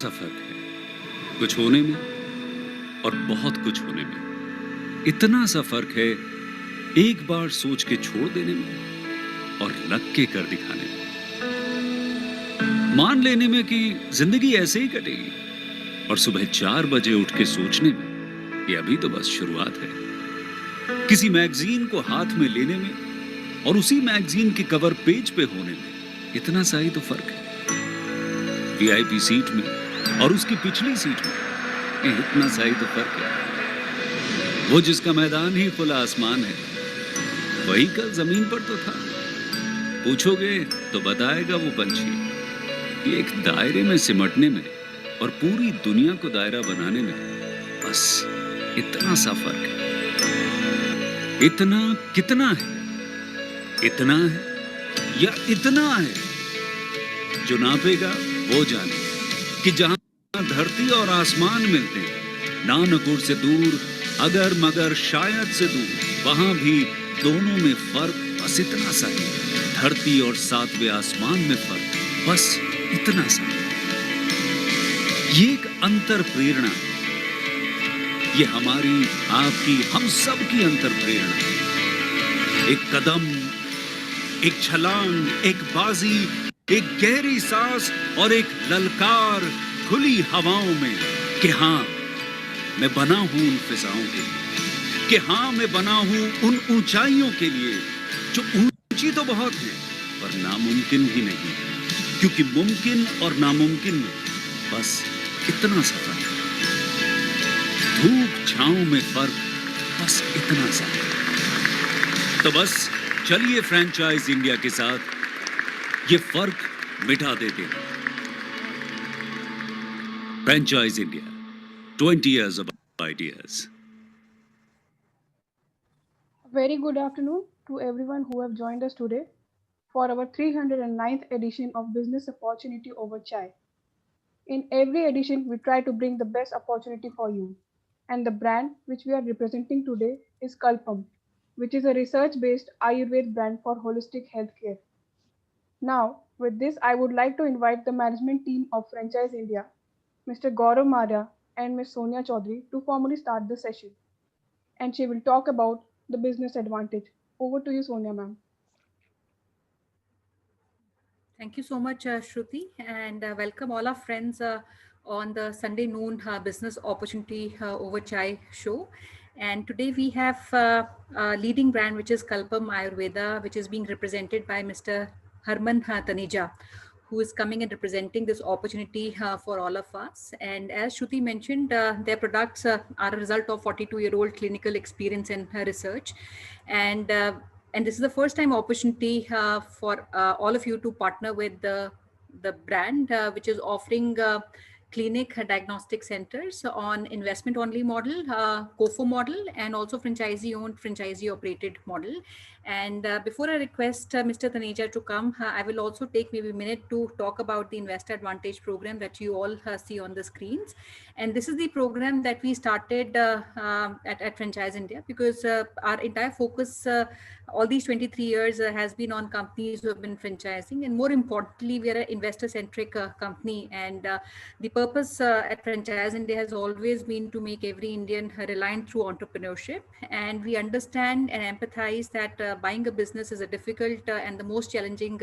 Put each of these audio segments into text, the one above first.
सा फर्क है कुछ होने में और बहुत कुछ होने में। इतना सा फर्क है एक बार सोच के छोड़ देने में और लग के कर दिखाने में। मान लेने में कि जिंदगी ऐसे ही कटेगी और सुबह 4 बजे उठ के सोचने में कि अभी तो बस शुरुआत है। किसी मैगजीन को हाथ में लेने में और उसी मैगजीन के कवर पेज पे होने में इतना सा ही तो फर्क है। वीआईपी सीट में और उसकी पिछली सीट में इतना सा ही तो फर्क है। वो जिसका मैदान ही खुला आसमान है वही कल जमीन पर तो था। पूछोगे तो बताएगा वो पंछी कि एक दायरे में सिमटने में और पूरी दुनिया को दायरा बनाने में बस इतना सा फर्क है। इतना कितना है? इतना है या इतना है? जो नापेगा वो जाने कि जहां धरती और आसमान मिलते हैं, नानपुर से दूर, अगर मगर शायद से दूर, वहां भी दोनों में फर्क बस इतना सा है। धरती और 7वें आसमान में फर्क बस इतना सा है। ये एक अंतर प्रेरणा है। ये हमारी, आपकी, हम सब की अंतर प्रेरणा है। एक कदम, एक छलांग, एक बाजी, एक गहरी सांस और एक ललकार खुली हवाओं में कि हाँ मैं बना हूं उन फिजाओं के लिए, कि हाँ मैं बना हूं उन ऊंचाइयों के लिए जो ऊंची तो बहुत है पर नामुमकिन ही नहीं, क्योंकि मुमकिन और नामुमकिन में बस इतना सा फर्क है। धूप छांव में फर्क बस इतना सा। तो बस चलिए फ्रेंचाइज इंडिया के साथ ये फर्क मिटा देते हैं। Franchise India, 20 years of ideas. Very good afternoon to everyone who have joined us today for our 309th edition of Business Opportunity Over Chai. In every edition, we try to bring the best opportunity for you. And the brand which we are representing today is Kalpam, which is a research based Ayurveda brand for holistic healthcare. Now, with this, I would like to invite the management team of Franchise India, Mr. Gaurav Maria and Ms. Sonia Chaudhary, to formally start the session. And she will talk about the business advantage. Over to you, Sonia ma'am. Thank you so much, Shruti, and welcome all our friends on the Sunday noon business opportunity over chai show. And today we have a leading brand, which is Kalpam Ayurveda, which is being represented by Mr. Harman Taneja, who is coming and representing this opportunity for all of us. And as Shruti mentioned, their products are a result of 42-year-old clinical experience and research. And this is the first time opportunity for all of you to partner with the brand, which is offering clinic diagnostic centers on investment only model, COFO model, and also franchisee owned, franchisee operated model. And before I request Mr. Taneja to come, I will also take maybe a minute to talk about the Investor Advantage program that you all see on the screens. And this is the program that we started at Franchise India, because our entire focus all these 23 years has been on companies who have been franchising, and more importantly, we are an investor centric company. And the purpose at Franchise India has always been to make every Indian reliant through entrepreneurship. And we understand and empathize that buying a business is a difficult and the most challenging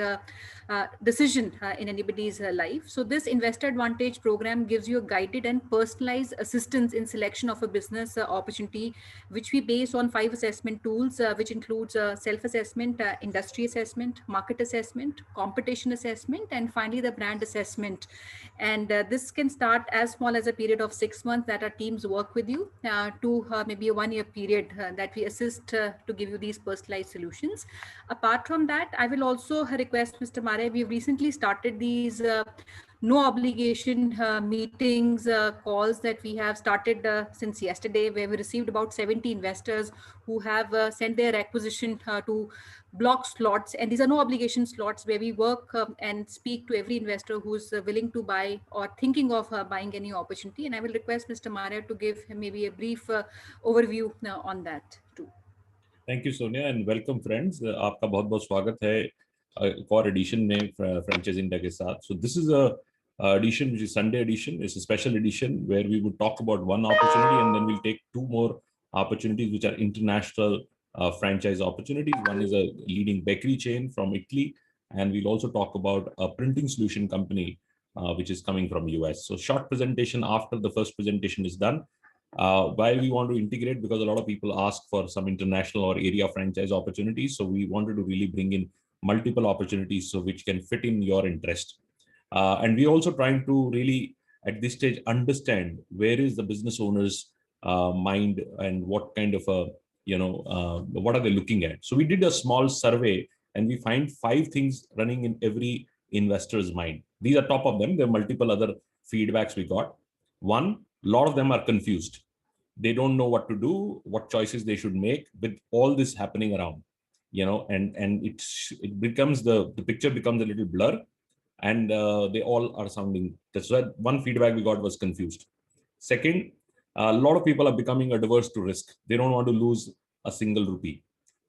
decision in anybody's life. So this Investor Advantage program gives you a guided and personalized assistance in selection of a business opportunity, which we base on 5 assessment tools, which includes self-assessment, industry assessment, market assessment, competition assessment, and finally the brand assessment. And this can start as small as a period of 6 months that our teams work with you to maybe a 1-year period that we assist to give you these personalized solutions. Apart from that, I will also request Mr. Mare, we've recently started these no obligation meetings, calls that we have started since yesterday, where we received about 70 investors who have sent their acquisition to block slots. And these are no obligation slots where we work and speak to every investor who's willing to buy or thinking of buying any opportunity. And I will request Mr. Maria to give maybe a brief overview on that too. Thank you Sonia and welcome friends, आपका बहुत बहुत स्वागत है एक और addition में franchise India के साथ. So this is a edition, which is Sunday edition. It's a special edition where we would talk about one opportunity and then we'll take two more opportunities, which are international franchise opportunities. One is a leading bakery chain from Italy, and we'll also talk about a printing solution company, which is coming from US. So short presentation after the first presentation is done. Why we want to integrate, because a lot of people ask for some international or area franchise opportunities. So we wanted to really bring in multiple opportunities so which can fit in your interest. And we're also trying to really at this stage understand where is the business owner's mind and what kind of a, what are they looking at. So we did a small survey and we find 5 things running in every investor's mind. These are top of them. There are multiple other feedbacks we got. One, a lot of them are confused. They don't know what to do, what choices they should make with all this happening around, and it becomes the picture becomes a little blur, and they all are sounding. That's why one feedback we got was confused. Second, a lot of people are becoming adverse to risk. They don't want to lose a single rupee,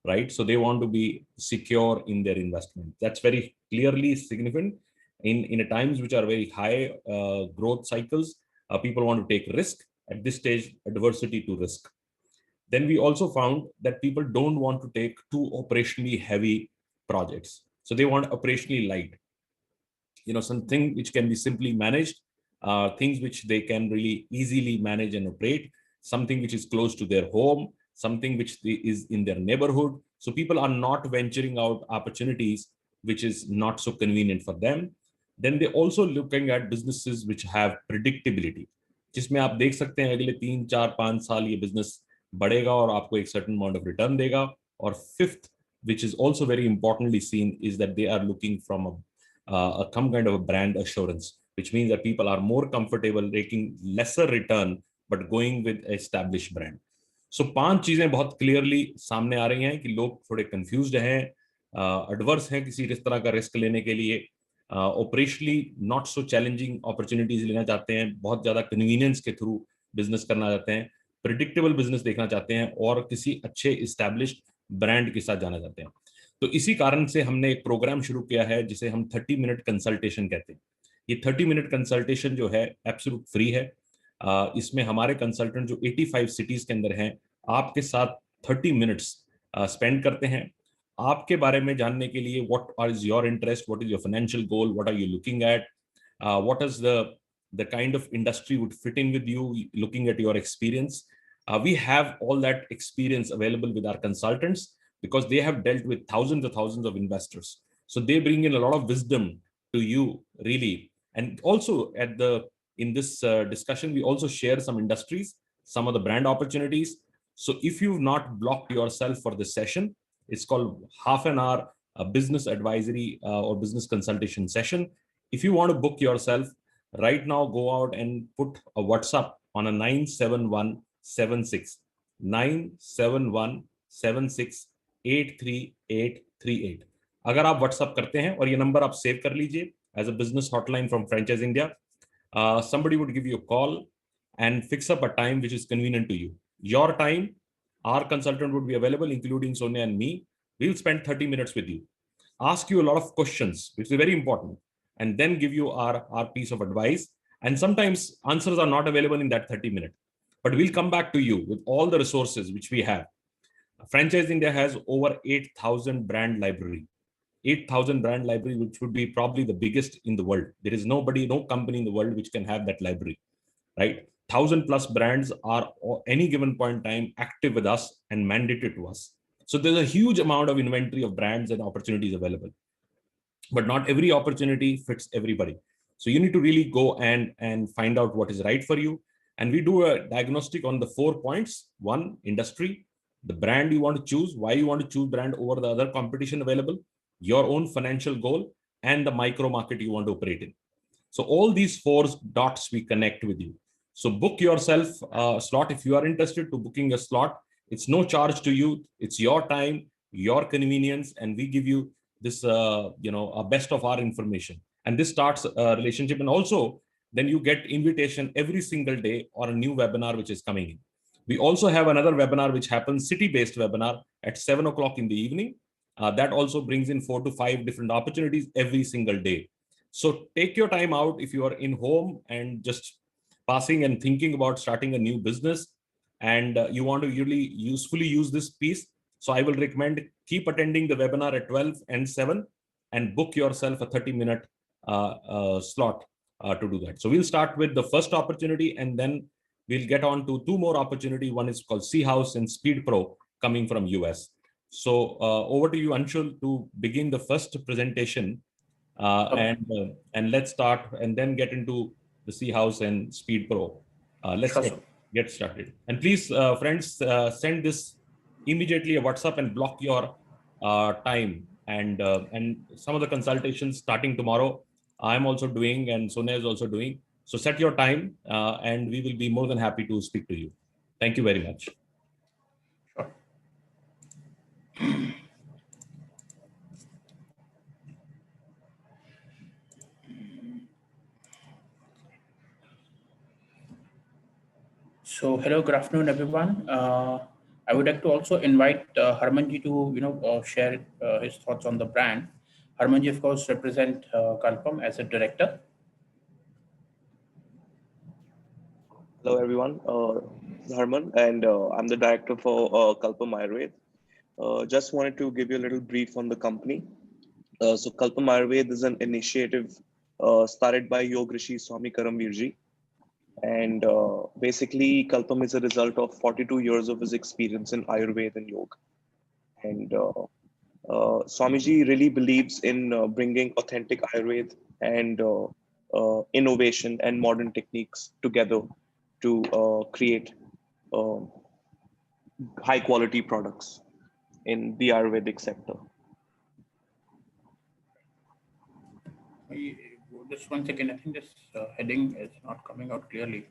right? So they want to be secure in their investment. That's very clearly significant in a times which are very high growth cycles. People want to take risk. At this stage, adversity to risk. Then we also found that people don't want to take too operationally heavy projects. So they want operationally light, something which can be simply managed, things which they can really easily manage and operate, something which is close to their home, something which is in their neighborhood. So people are not venturing out opportunities which is not so convenient for them. Then they also looking at businesses which have predictability, जिसमें आप देख सकते हैं अगले 3, 4, 5 साल ये business बढ़ेगा और आपको एक certain amount of return देगा. और fifth, which is also very importantly seen, is that they are looking from some kind of a brand assurance, which means that people are more comfortable taking lesser return but going with established brand. So 5 चीजें बहुत clearly सामने आ रही हैं कि लोग थोड़े confused हैं, adverse हैं किसी इस तरह का risk लेने के लिए, operationally not so challenging opportunities लेना चाहते हैं, बहुत ज्यादा कन्वीनियंस के थ्रू बिजनेस करना चाहते हैं, प्रिडिक्टेबल बिजनेस देखना चाहते हैं और किसी अच्छे इस्टेब्लिश्ड ब्रांड के साथ जाना चाहते हैं. तो इसी कारण से हमने एक प्रोग्राम शुरू किया है जिसे हम 30 मिनट कंसल्टेशन कहते हैं. ये 30 मिनट कंसल्टेशन जो है एब्सोल्यूट फ्री है. इसमें हमारे कंसल्टेंट जो 85 सिटीज के अंदर हैं आपके साथ 30 मिनट्स स्पेंड करते हैं आपके बारे में जानने के लिए. what is your interest, what is your financial goal, what are you looking at, what is the kind of industry would fit in with you looking at your experience. We have all that experience available with our consultants because they have dealt with thousands of investors. So they bring in a lot of wisdom to you really. And also in this discussion we also share some industries, some of the brand opportunities. So if you've not blocked yourself for this session, it's called half an hour business advisory or business consultation session. If you want to book yourself right now, go out and put a WhatsApp on a 97176 97176 83838. अगर आप WhatsApp करते हैं और ये number आप save कर लीजिए as a business hotline from Franchise India, somebody would give you a call and fix up a time which is convenient to you. Your time, our consultant would be available, including Sonia and me. We'll spend 30 minutes with you, ask you a lot of questions, which is very important, and then give you our piece of advice. And sometimes answers are not available in that 30 minutes, but we'll come back to you with all the resources which we have. Franchise India has over 8,000 brand library. 8,000 brand library, which would be probably the biggest in the world. There is no company in the world which can have that library, right? 1,000+ brands are any given point in time active with us and mandated to us. So there's a huge amount of inventory of brands and opportunities available, but not every opportunity fits everybody. So you need to really go and find out what is right for you. And we do a diagnostic on the 4 points. 1, industry, the brand you want to choose, why you want to choose brand over the other competition available, your own financial goal, and the micro market you want to operate in. So all these 4 dots we connect with you. So book yourself a slot if you are interested to booking a slot. It's no charge to you. It's your time, your convenience, and we give you this, a best of our information. And this starts a relationship. And also, then you get invitation every single day or a new webinar which is coming in. We also have another webinar which happens, city-based webinar at 7 o'clock in the evening. That also brings in 4 to 5 different opportunities every single day. So take your time out if you are in home and just passing and thinking about starting a new business, and you want to really usefully use this piece. So I will recommend keep attending the webinar at 12 and 7 and book yourself a 30-minute slot to do that. So we'll start with the first opportunity, and then we'll get on to two more opportunity. One is called C House and Speed Pro coming from US. So over to you, Anshul, to begin the first presentation. And let's start and then get into the C House and Speed Pro. Let's get started. And please, friends, send this immediately a WhatsApp and block your time. And some of the consultations starting tomorrow, I'm also doing, and Sonia is also doing. So set your time, and we will be more than happy to speak to you. Thank you very much. Sure. So hello, good afternoon, everyone. I would like to also invite Harmanji to share his thoughts on the brand. Harmanji, of course, represent Kalpam as a director. Hello, everyone. Harman, and I'm the director for Kalpam Ayurved. Just wanted to give you a little brief on the company. So Kalpam Ayurved is an initiative started by Yog Rishi Swami Karamveer. And basically, Kalpam is a result of 42 years of his experience in Ayurveda and Yoga. And Swamiji really believes in bringing authentic Ayurveda and innovation and modern techniques together to create high quality products in the Ayurvedic sector. Just 1 second, I think this heading is not coming out clearly.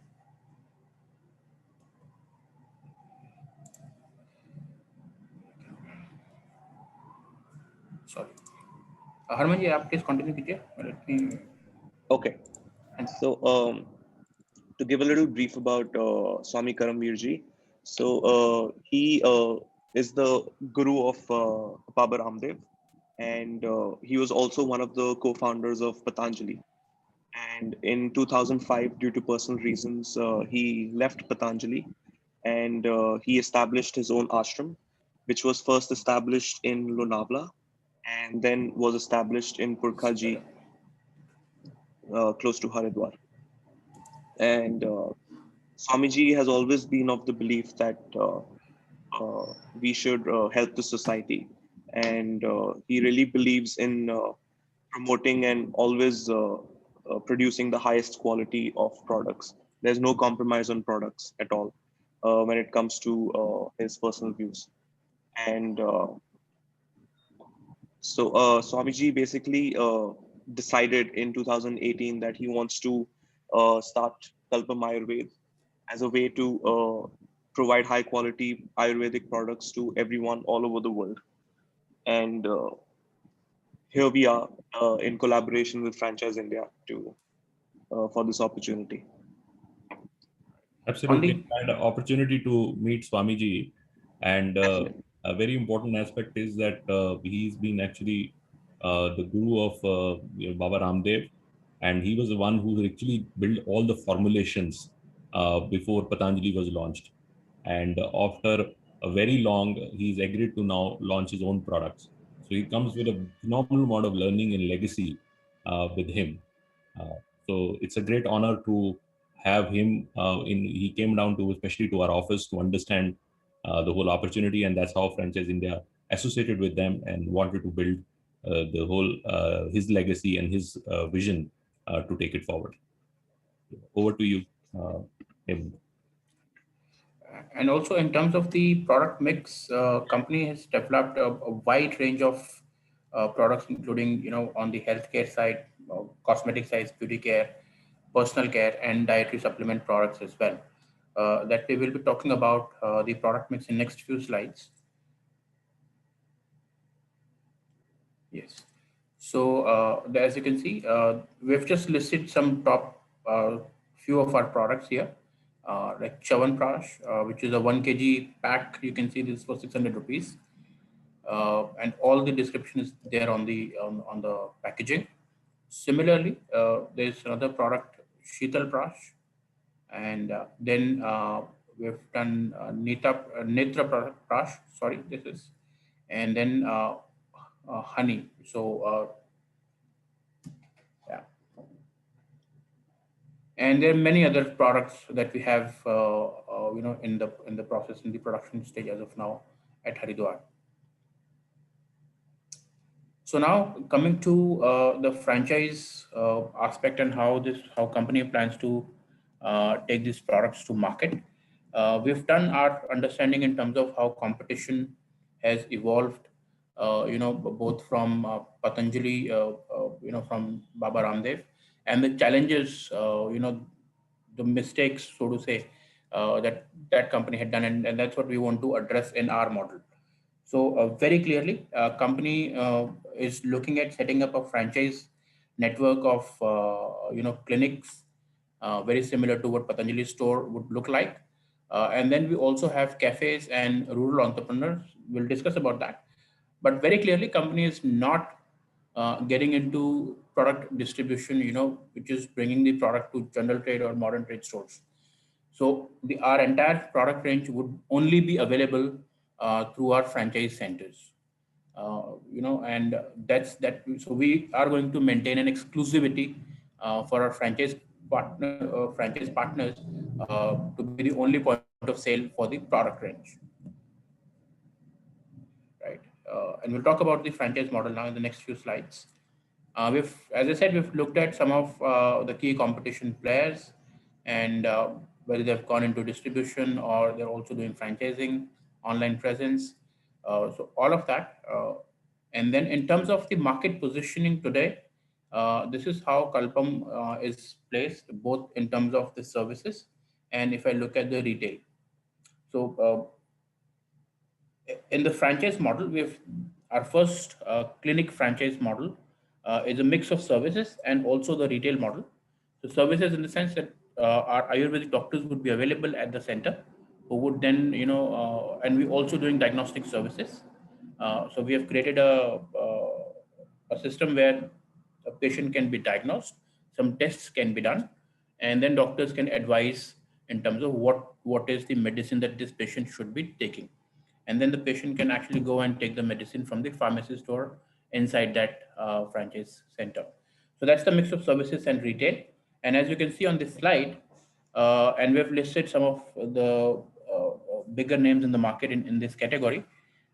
Sorry. Harmanji, आप please continue कीजिए. Let me. Okay. So to give a little brief about Swami Karamveer. So he is the guru of Baba Ramdev, and he was also one of the co-founders of Patanjali. And in 2005, due to personal reasons, he left Patanjali, and he established his own ashram, which was first established in Lonavala and then was established in Purkhaji, close to Haridwar. And Swamiji has always been of the belief that we should help the society, and he really believes in promoting and always producing the highest quality of products. There's no compromise on products at all when it comes to his personal views. And so Swamiji basically decided in 2018 that he wants to start Kalpam Ayurved as a way to provide high quality Ayurvedic products to everyone all over the world. And here we are in collaboration with Franchise India for this opportunity. Absolutely. I had an opportunity to meet Swamiji, and a very important aspect is that he's been actually the guru of Baba Ramdev, and he was the one who actually built all the formulations before Patanjali was launched. And after a very long, he's agreed to now launch his own products. So he comes with a phenomenal amount of learning and legacy with him. So it's a great honor to have him he came down to, especially to our office, to understand the whole opportunity, and that's how Franchise India associated with them and wanted to build the whole his legacy and his vision to take it forward. Over to you, Hemant. And also in terms of the product mix, company has developed a wide range of products, including on the healthcare side, cosmetic side, beauty care, personal care, and dietary supplement products as well. That we will be talking about the product mix in next few slides. Yes. So as you can see, we've just listed some top few of our products here. Like Chyawanprash, which is a 1 kg pack. You can see this for 600 rupees. And all the description is there on the packaging. Similarly, there's another product, Sheetal Prash, and then we've done Netra Prash, sorry, this is, and then honey. So yeah, and there are many other products that we have, in the process, in the production stage as of now at Haridwar. So now coming to the franchise aspect and how company plans to take these products to market. We've done our understanding in terms of how competition has evolved, both from Patanjali, from Baba Ramdev, and the challenges, the mistakes, so to say, that company had done, and that's what we want to address in our model. So very clearly, company is looking at setting up a franchise network of clinics, very similar to what Patanjali store would look like. And then we also have cafes and rural entrepreneurs. We'll discuss about that. But very clearly, company is not getting into product distribution, which is bringing the product to general trade or modern trade stores. So our entire product range would only be available through our franchise centers. And that's that. So we are going to maintain an exclusivity for our franchise partners to be the only point of sale for the product range, right? And we'll talk about the franchise model now in the next few slides. As I said, we've looked at some of the key competition players and whether they've gone into distribution or they're also doing franchising, online presence. So all of that. And then in terms of the market positioning today, this is how Kalpam is placed, both in terms of the services and if I look at the retail. So in the franchise model, we have our first clinic franchise model is a mix of services and also the retail model. So services in the sense that our Ayurvedic doctors would be available at the center, who would then, and we're also doing diagnostic services. So we have created a system where a patient can be diagnosed, some tests can be done, and then doctors can advise in terms of what is the medicine that this patient should be taking. And then the patient can actually go and take the medicine from the pharmacy store inside that franchise center. So that's the mix of services and retail. And as you can see on this slide, and we've listed some of the bigger names in the market in this category.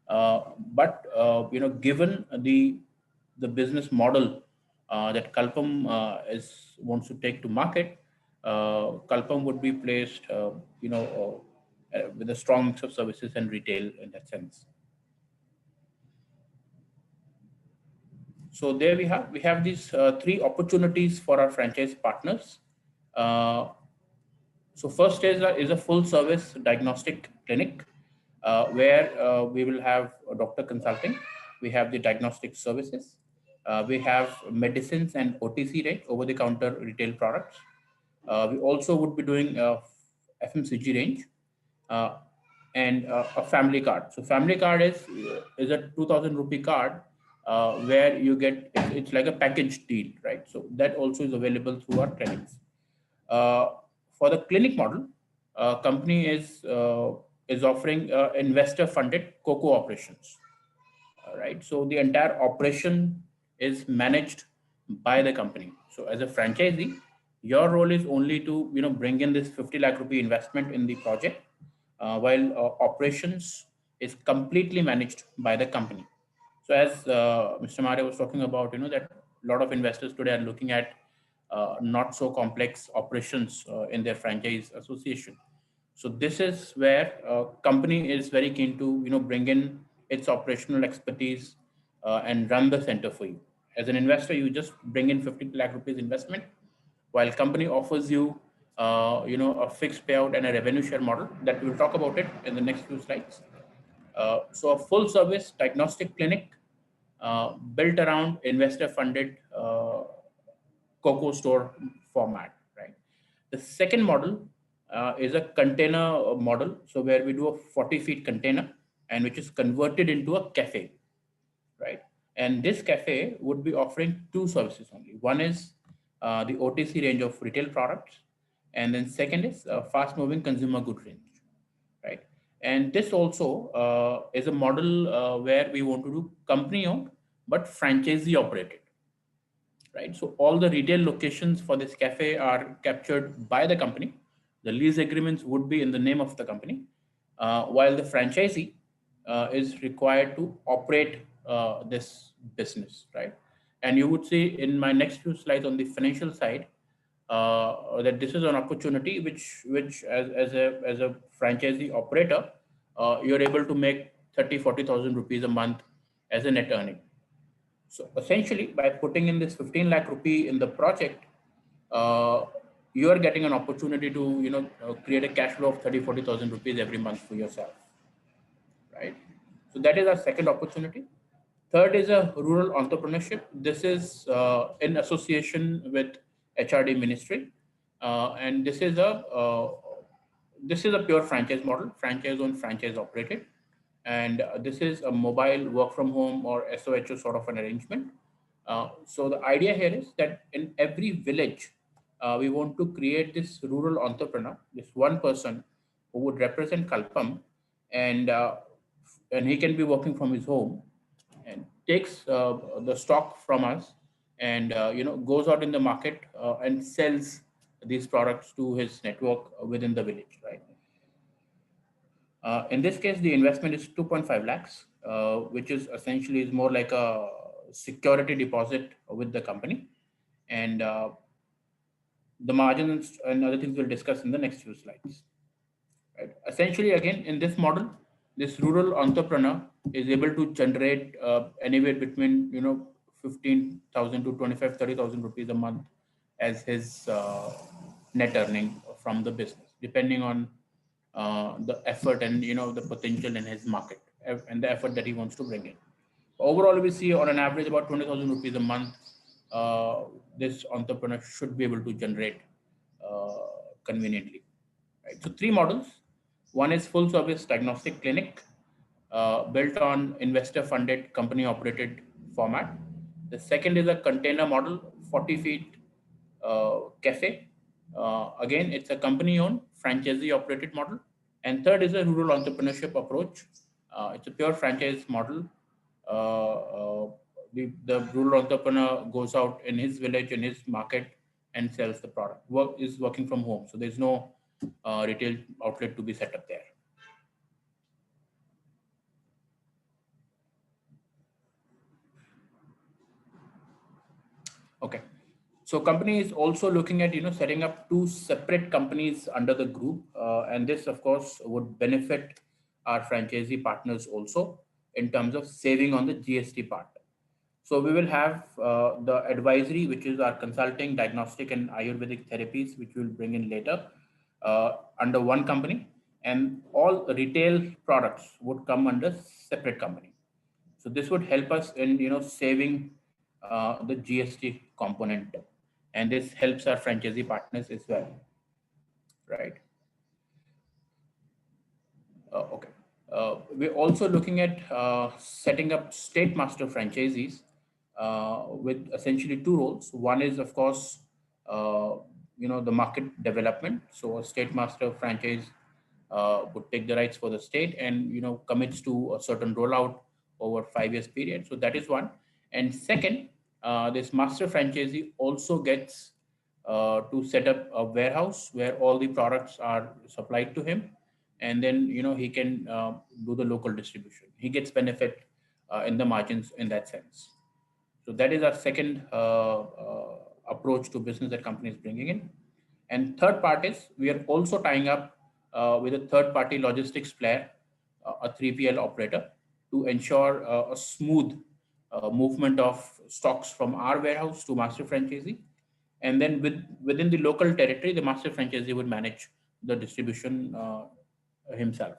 But given the business model that Kalpam wants to take to market, Kalpam would be placed, with a strong mix of services and retail in that sense. So there we have these three opportunities for our franchise partners. So first is a full service diagnostic clinic where we will have a doctor consulting. We have the diagnostic services. We have medicines and OTC range, over the counter retail products. We also would be doing FMCG range and a family card. So family card is a 2,000 rupee card where you get, it's like a package deal, right? So that also is available through our clinics. For the clinic model, company is offering investor funded COCO operations, right? So the entire operation is managed by the company. So as a franchisee, your role is only to bring in this 50 lakh rupee investment in the project, while operations is completely managed by the company. So as Mr. Maria was talking about, that a lot of investors today are looking at not so complex operations in their franchise association. So this is where company is very keen to bring in its operational expertise and run the center for you. As an investor, you just bring in 50 lakh rupees investment, while company offers you a fixed payout and a revenue share model that we'll talk about it in the next few slides. So a full service diagnostic clinic built around investor funded COCO store format, right? The second model is a container model. So where we do a 40 feet container and which is converted into a cafe, right? And this cafe would be offering two services only. One is the OTC range of retail products, and then second is fast moving consumer good range, right? And this also is a model where we want to do company owned, but franchisee operated, right? So all the retail locations for this cafe are captured by the company. The lease agreements would be in the name of the company, while the franchisee is required to operate this business, right? And you would see in my next few slides on the financial side that this is an opportunity which as a franchisee operator, you're able to make 30,000-40,000 rupees a month as a net earning. So essentially, by putting in this 15 lakh rupee in the project, you are getting an opportunity to create a cash flow of 30,000-40,000 rupees every month for yourself, right? So that is our second opportunity. Third is a rural entrepreneurship. This is in association with HRD Ministry, and this is a pure franchise model, franchise owned, franchise operated. And this is a mobile work from home or SOHO sort of an arrangement. So the idea here is that in every village, we want to create this rural entrepreneur, this one person who would represent Kalpam, and he can be working from his home and takes the stock from us, and goes out in the market and sells these products to his network within the village, right? In this case, the investment is 2.5 lakhs, which is essentially is more like a security deposit with the company. And the margins and other things we'll discuss in the next few slides. Right. Essentially, again, in this model, this rural entrepreneur is able to generate anywhere between 15,000 to 25,000-30,000 rupees a month as his net earning from the business, depending on the effort and the potential in his market and the effort that he wants to bring in. Overall, we see on an average about 20,000 rupees a month. This entrepreneur should be able to generate conveniently. Right. So three models. One is full service diagnostic clinic built on investor funded company operated format. The second is a container model, 40 feet cafe. Again, it's a company owned franchisee operated model. And third is a rural entrepreneurship approach. It's a pure franchise model. The rural entrepreneur goes out in his village, in his market, and sells the product. Is working from home. So there's no retail outlet to be set up there. Okay. So company is also looking at setting up two separate companies under the group, and this of course would benefit our franchisee partners also in terms of saving on the GST part. So we will have the advisory, which is our consulting, diagnostic, and Ayurvedic therapies, which we'll bring in later under one company, and all retail products would come under separate company. So this would help us in saving the GST component, and this helps our franchisee partners as well, right? Okay. We're also looking at setting up state master franchisees with essentially two roles. One is, of course, the market development. So a state master franchise would take the rights for the state and commits to a certain rollout over 5 years period. So that is one. And second, this master franchisee also gets to set up a warehouse where all the products are supplied to him, and then he can do the local distribution. He gets benefit in the margins in that sense. So that is our second approach to business that company is bringing in. And third part is we are also tying up with a third party logistics player, a 3PL operator, to ensure a smooth movement of stocks from our warehouse to master franchisee. And then within the local territory, the master franchisee would manage the distribution himself,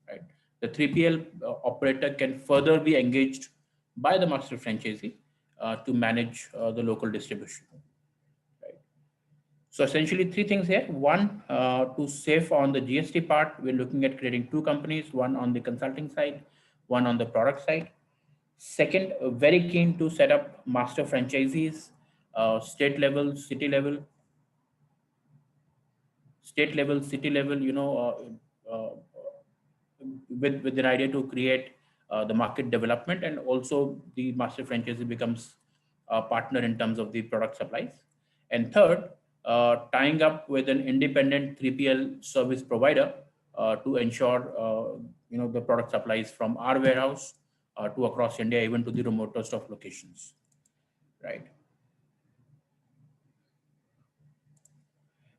right? The 3PL operator can further be engaged by the master franchisee to manage the local distribution, right? So essentially three things here. One, to save on the GST part, we're looking at creating two companies, one on the consulting side, one on the product side. Second, very keen to set up master franchisees, state level, city level, city level, with an idea to create the market development, and also the master franchisee becomes a partner in terms of the product supplies. And third, tying up with an independent 3PL service provider to ensure the product supplies from our warehouse to across India, even to the remotest of locations, right?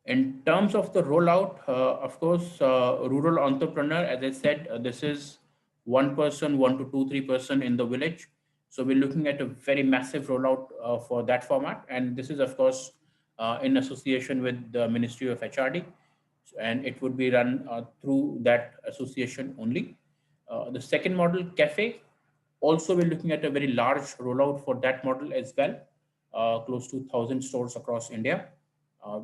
In terms of the rollout, of course, rural entrepreneur, as I said, this is one person, 1 to 2, 3% in the village. So we're looking at a very massive rollout for that format. And this is, of course, in association with the Ministry of HRD. And it would be run through that association only. The second model, cafe, also we're looking at a very large rollout for that model as well, close to 1,000 stores across India.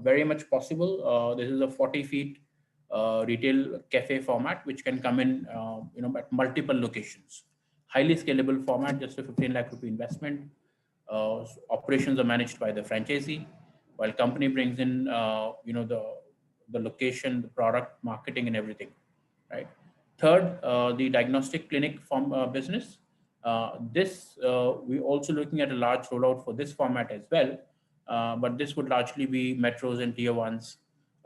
Very much possible. This is a 40 feet retail cafe format, which can come in at multiple locations. Highly scalable format, just a 15 lakh rupee investment. Operations are managed by the franchisee, while company brings in the location, the product, marketing, and everything, right? Third, the diagnostic clinic business. This we're also looking at a large rollout for this format as well. But this would largely be metros and tier ones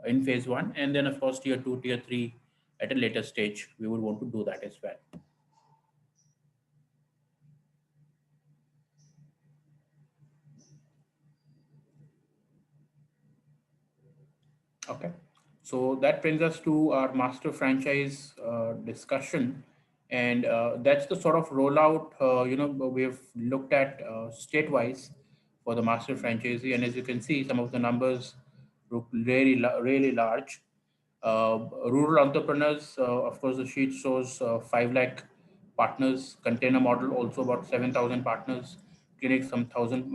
in phase one. And then, of course, tier two, tier three at a later stage, we would want to do that as well. Okay. So that brings us to our master franchise discussion. And that's the sort of rollout, we've looked at state-wise for the master franchisee. And as you can see, some of the numbers look really, really large. Rural entrepreneurs, of course, the sheet shows 5 lakh partners, container model also about 7,000 partners, clinics some 1,000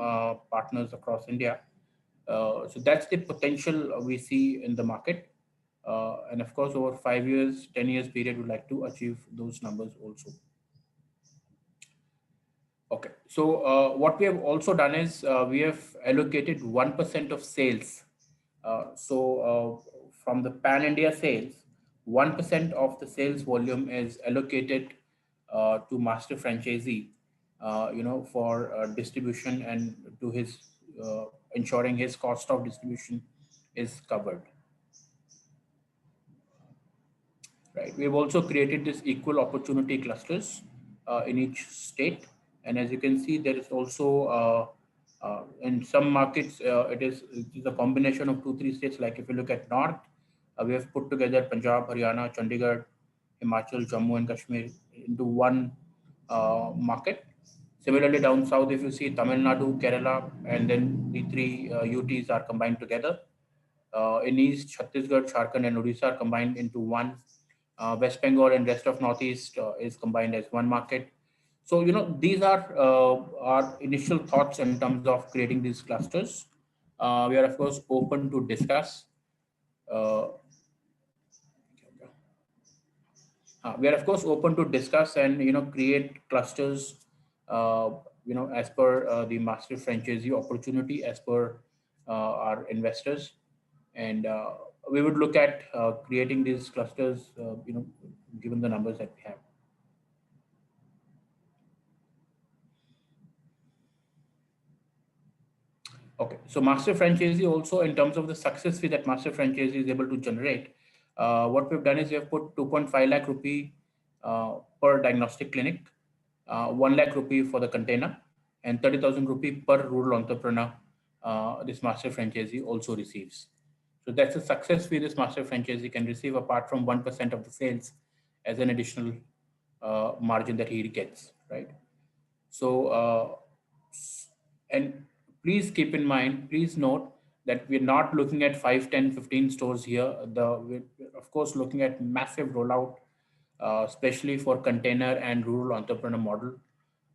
partners across India. So that's the potential we see in the market. And of course, over 5 years, 10 years period, we'd like to achieve those numbers also. Okay, so what we have also done is we have allocated 1% of sales. From the pan-India sales, 1% of the sales volume is allocated to master franchisee, for distribution and to his ensuring his cost of distribution is covered. Right. We've also created this equal opportunity clusters in each state. And as you can see, there is also in some markets, it is a combination of 2-3 states. Like if you look at North, we have put together Punjab, Haryana, Chandigarh, Himachal, Jammu and Kashmir into one market. Similarly, down south, if you see Tamil Nadu, Kerala, and then the 3 UTs are combined together. In East, Chhattisgarh, Jharkhand, and Odisha are combined into one. West Bengal and rest of Northeast is combined as one market. So, these are our initial thoughts in terms of creating these clusters. We are, of course, open to discuss. We are, of course, open to discuss and, create clusters, as per the master franchisee opportunity, as per our investors. And we would look at creating these clusters, given the numbers that we have. Okay, so master franchisee also, in terms of the success fee that master franchisee is able to generate, what we've done is we have put 2.5 lakh rupee per diagnostic clinic, 1 lakh rupee for the container, and 30,000 rupee per rural entrepreneur this master franchisee also receives. So that's a success fee this master franchisee can receive apart from 1% of the sales as an additional margin that he gets, right? So, and please keep in mind, please note that we're not looking at 5, 10, 15 stores here. We're of course looking at massive rollout, especially for container and rural entrepreneur model.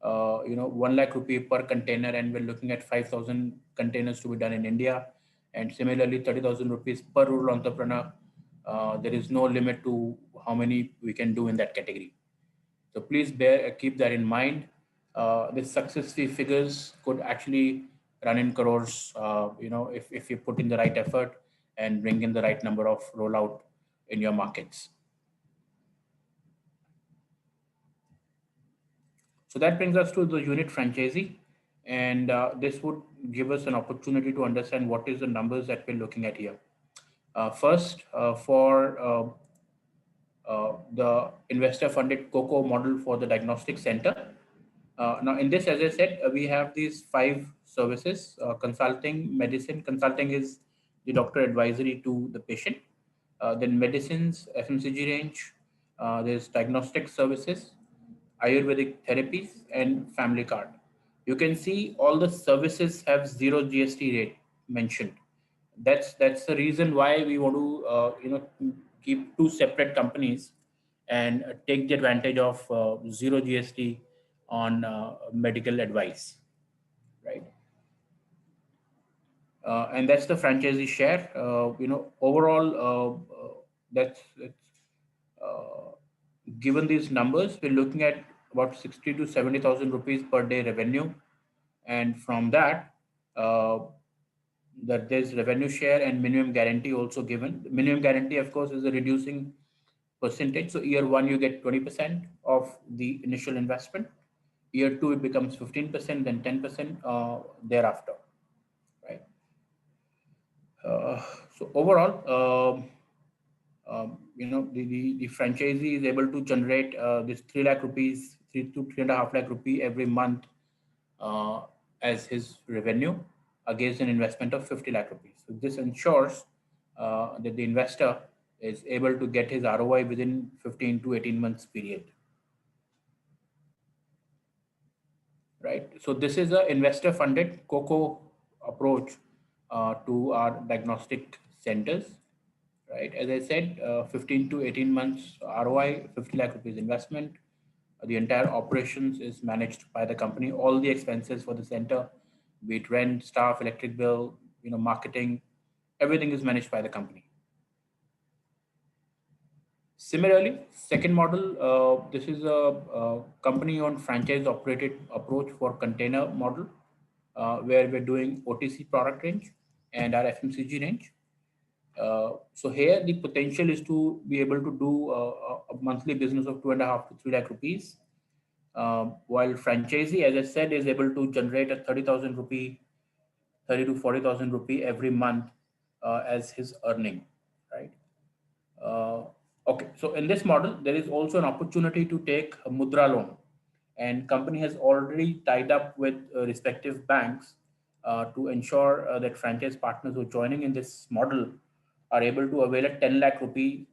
1 lakh rupee per container, and we're looking at 5,000 containers to be done in India. And similarly, 30,000 rupees per rural entrepreneur. There is no limit to how many we can do in that category. So please keep that in mind. the success fee figures could actually run in crores, if you put in the right effort and bring in the right number of rollout in your markets. So that brings us to the unit franchisee. And this would give us an opportunity to understand what is the numbers that we're looking at here. First, for the investor funded COCO model for the diagnostic center. Now in this, as I said, we have these 5 services: consulting, medicine. Consulting is the doctor advisory to the patient. Then medicines, FMCG range. There's diagnostic services, Ayurvedic therapies, and family card. You can see all the services have 0 GST rate mentioned. That's the reason why we want to keep 2 separate companies and take the advantage of 0 GST on medical advice, right? And that's the franchisee share. Overall, that's given these numbers, we're looking at about 60 to 70,000 rupees per day revenue, and from that, that there's revenue share and minimum guarantee also given. The minimum guarantee, of course, is a reducing percentage. So year 1 you get 20% of the initial investment. Year 2 it becomes 15%, then 10% thereafter, right? So overall, the franchisee is able to generate this 3 lakh rupees, 3 to 3.5 lakh rupee every month as his revenue against an investment of 50 lakh rupees. So this ensures that the investor is able to get his ROI within 15 to 18 months period. Right. So this is an investor funded COCO approach to our diagnostic centers. Right. As I said, 15 to 18 months ROI, 50 lakh rupees investment. The entire operations is managed by the company. All the expenses for the center, be it rent, staff, electric bill, marketing, everything is managed by the company. Similarly, second model, this is a company-owned franchise-operated approach for container model, where we're doing OTC product range and our FMCG range. So here the potential is to be able to do a monthly business of 2.5 to 3 lakh rupees, while franchisee, as I said, is able to generate a 30,000 rupee, 30 to 40,000 rupee every month as his earning, right? Okay, so in this model, there is also an opportunity to take a Mudra loan, and company has already tied up with respective banks to ensure that franchise partners who are joining in this model are able to avail a 10 lakh rupee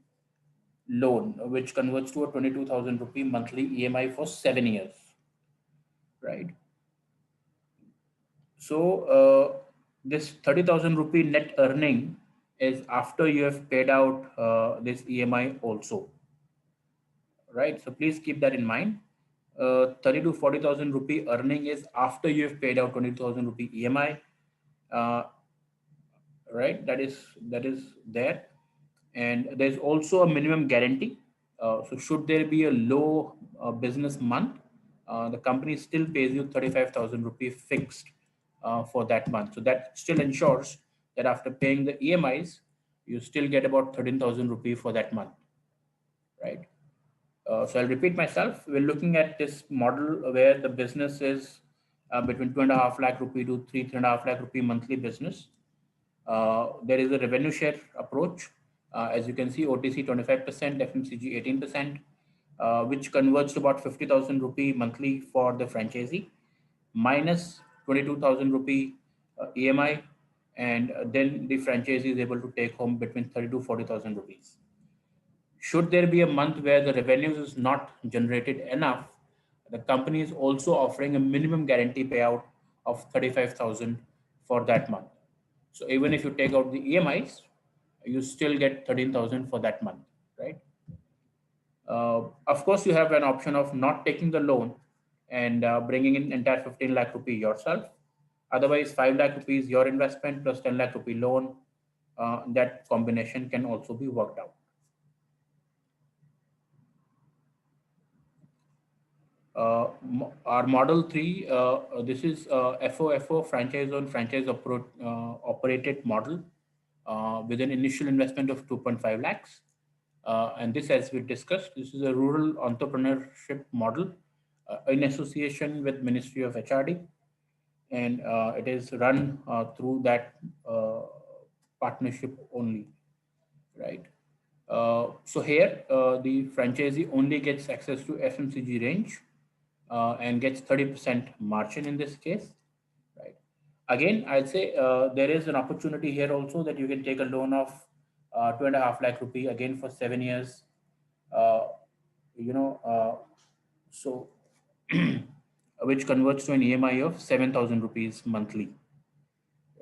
loan, which converts to a 22,000 rupee monthly EMI for 7 years, right? So this 30,000 rupee net earning is after you have paid out this EMI also, right? So please keep that in mind. 30 to 40,000 rupee earning is after you have paid out 20,000 rupee EMI, right? That is there, and there's also a minimum guarantee. So should there be a low business month, the company still pays you 35,000 rupee fixed for that month. So that still ensures that after paying the EMIs, you still get about 13,000 rupee for that month, right? So I'll repeat myself. We're looking at this model where the business is between 2.5 lakh rupee to 3.5 lakh rupee monthly business. There is a revenue share approach. As you can see, OTC 25%, FMCG 18%, which converts to about 50,000 rupee monthly for the franchisee, minus 22,000 rupee EMI, and then the franchisee is able to take home between 30 to 40,000 rupees. Should there be a month where the revenues is not generated enough, the company is also offering a minimum guarantee payout of 35,000 for that month. So even if you take out the EMIs, you still get 13,000 for that month, right? Of course, you have an option of not taking the loan and bringing in entire 15 lakh rupee yourself. Otherwise, 5 lakh rupees your investment plus 10 lakh rupee loan. That combination can also be worked out. Our model 3, this is FOFO, franchise owned, operated model with an initial investment of 2.5 lakhs. And this, as we discussed, this is a rural entrepreneurship model in association with Ministry of HRD. And it is run through that partnership only, right? So here, the franchisee only gets access to FMCG range and gets 30% margin in this case, right? Again, I'd say there is an opportunity here also that you can take a loan of 2.5 lakh rupee again for 7 years. So which converts to an EMI of 7,000 rupees monthly,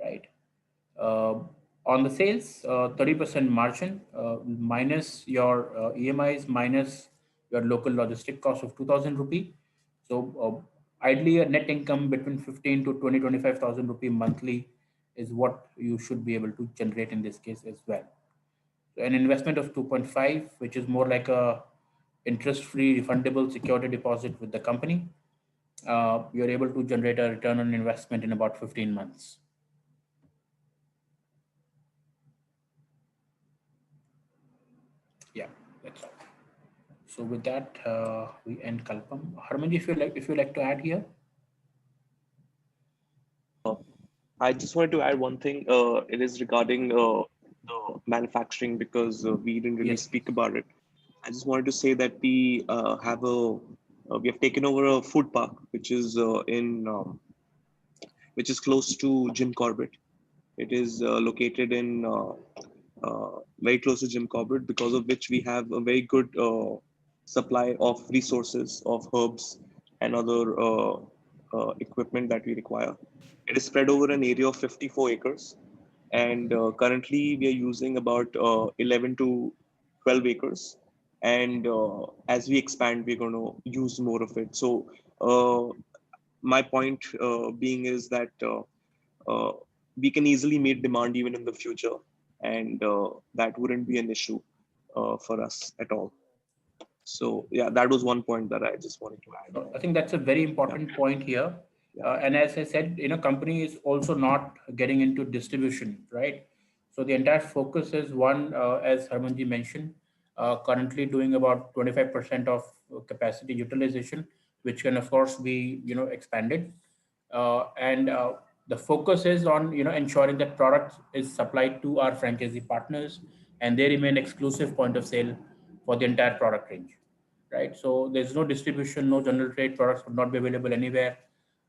right? On the sales, 30% margin minus your EMIs minus your local logistic cost of 2,000 rupee. So ideally, a net income between 15 to 25,000 rupee monthly is what you should be able to generate in this case as well. So an investment of 2.5, which is more like a interest-free refundable security deposit with the company, you're able to generate a return on investment in about 15 months. Yeah, that's all. So with that, we end Kalpam. Harmanji, if you like to add here. I just wanted to add one thing. It is regarding the manufacturing, because we didn't really speak about it. I just wanted to say that we we have taken over a food park, which is which is close to Jim Corbett. It is located in very close to Jim Corbett, because of which we have a very good supply of resources, of herbs and other equipment that we require. It is spread over an area of 54 acres. And currently we are using about 11 to 12 acres. And as we expand, we're going to use more of it. So my point being is that we can easily meet demand even in the future. And that wouldn't be an issue for us at all. So yeah, that was one point that I just wanted to add. I think that's a very important point here. And as I said, company is also not getting into distribution, right? So the entire focus is one, as Harmanji mentioned, currently doing about 25% of capacity utilization, which can of course be, expanded. And the focus is on, ensuring that product is supplied to our franchisee partners and they remain exclusive point of sale for the entire product range, right? So there's no distribution, no general trade, products would not be available anywhere.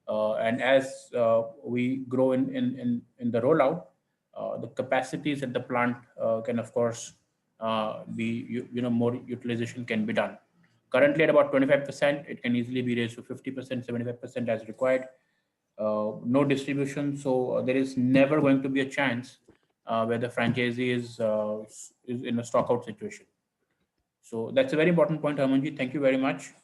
And as we grow in the rollout, the capacities at the plant can of course be, more utilization can be done. Currently at about 25%, it can easily be raised to 50%, 75% as required. No distribution, so there is never going to be a chance where the franchisee is in a stock out situation. So that's a very important point, Harmanji. Thank you very much.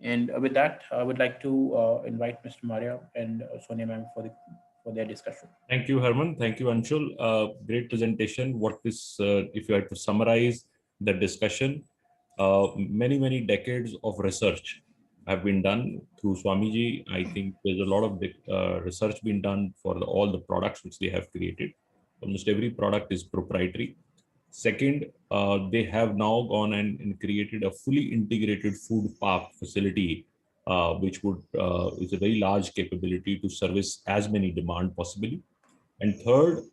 And with that, I would like to invite Mr. Maria and Sonia ma'am for their discussion. Thank you, Herman. Thank you, Anshul. Great presentation. What is, if you had to summarize the discussion, many decades of research have been done through Swamiji. I think there's a lot of research been done for all the products which they have created. Almost every product is proprietary. Second, they have now gone and created a fully integrated food park facility, which would is a very large capability to service as many demand possibly. And third,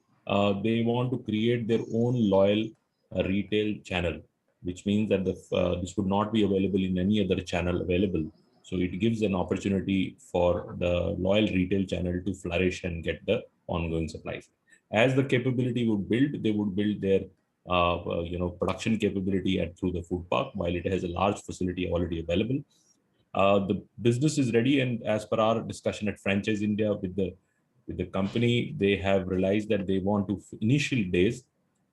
they want to create their own loyal retail channel, which means that this would not be available in any other channel available. So it gives an opportunity for the loyal retail channel to flourish and get the ongoing supplies. As the capability would build, they would build their production capability through the food park, while it has a large facility already available. The business is ready, and as per our discussion at Franchise India with the company, they have realized that they want to initial days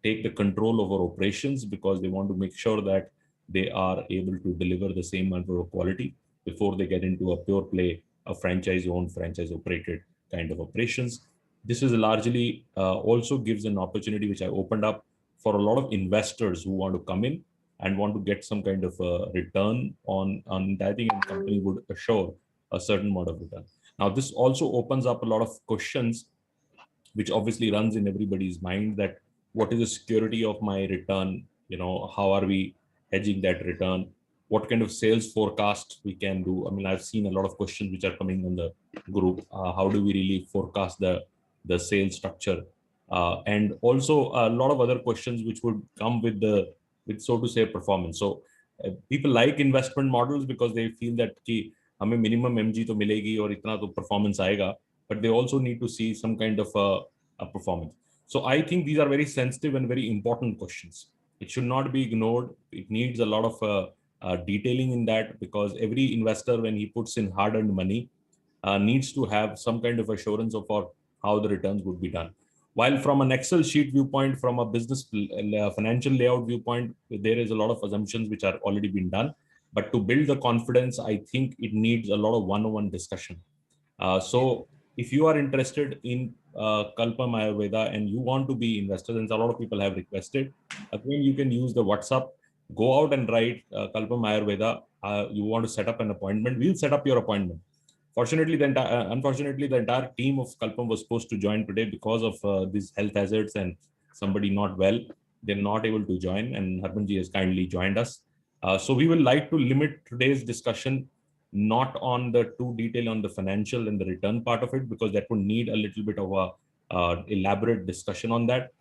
take the control over operations, because they want to make sure that they are able to deliver the same level of quality before they get into a pure play, a franchise owned, franchise operated kind of operations. This is largely also gives an opportunity which I opened up for a lot of investors who want to come in and want to get some kind of a return on entire thing, and company would assure a certain amount of return. Now, this also opens up a lot of questions, which obviously runs in everybody's mind, that what is the security of my return? How are we hedging that return? What kind of sales forecast we can do? I mean, I've seen a lot of questions which are coming on the group. How do we really forecast the sales structure? And also a lot of other questions which would come with so to say performance. So people like investment models because they feel that कि हमें minimum MG तो मिलेगी और इतना तो performance आएगा, but they also need to see some kind of a performance. So I think these are very sensitive and very important questions. It should not be ignored. It needs a lot of detailing in that, because every investor, when he puts in hard-earned money, needs to have some kind of assurance of how the returns would be done. While from an Excel sheet viewpoint, from a business financial layout viewpoint, there is a lot of assumptions which are already been done. But to build the confidence, I think it needs a lot of one-on-one discussion. So if you are interested in Kalpam Ayurveda and you want to be investors, and a lot of people have requested, again, you can use the WhatsApp, go out and write Kalpam Ayurveda. You want to set up an appointment, we'll set up your appointment. Unfortunately, the entire team of Kalpam was supposed to join today because of these health hazards and somebody not well. They're not able to join, and Harmanji has kindly joined us. So we will like to limit today's discussion not on the too detail on the financial and the return part of it, because that would need a little bit of a elaborate discussion on that.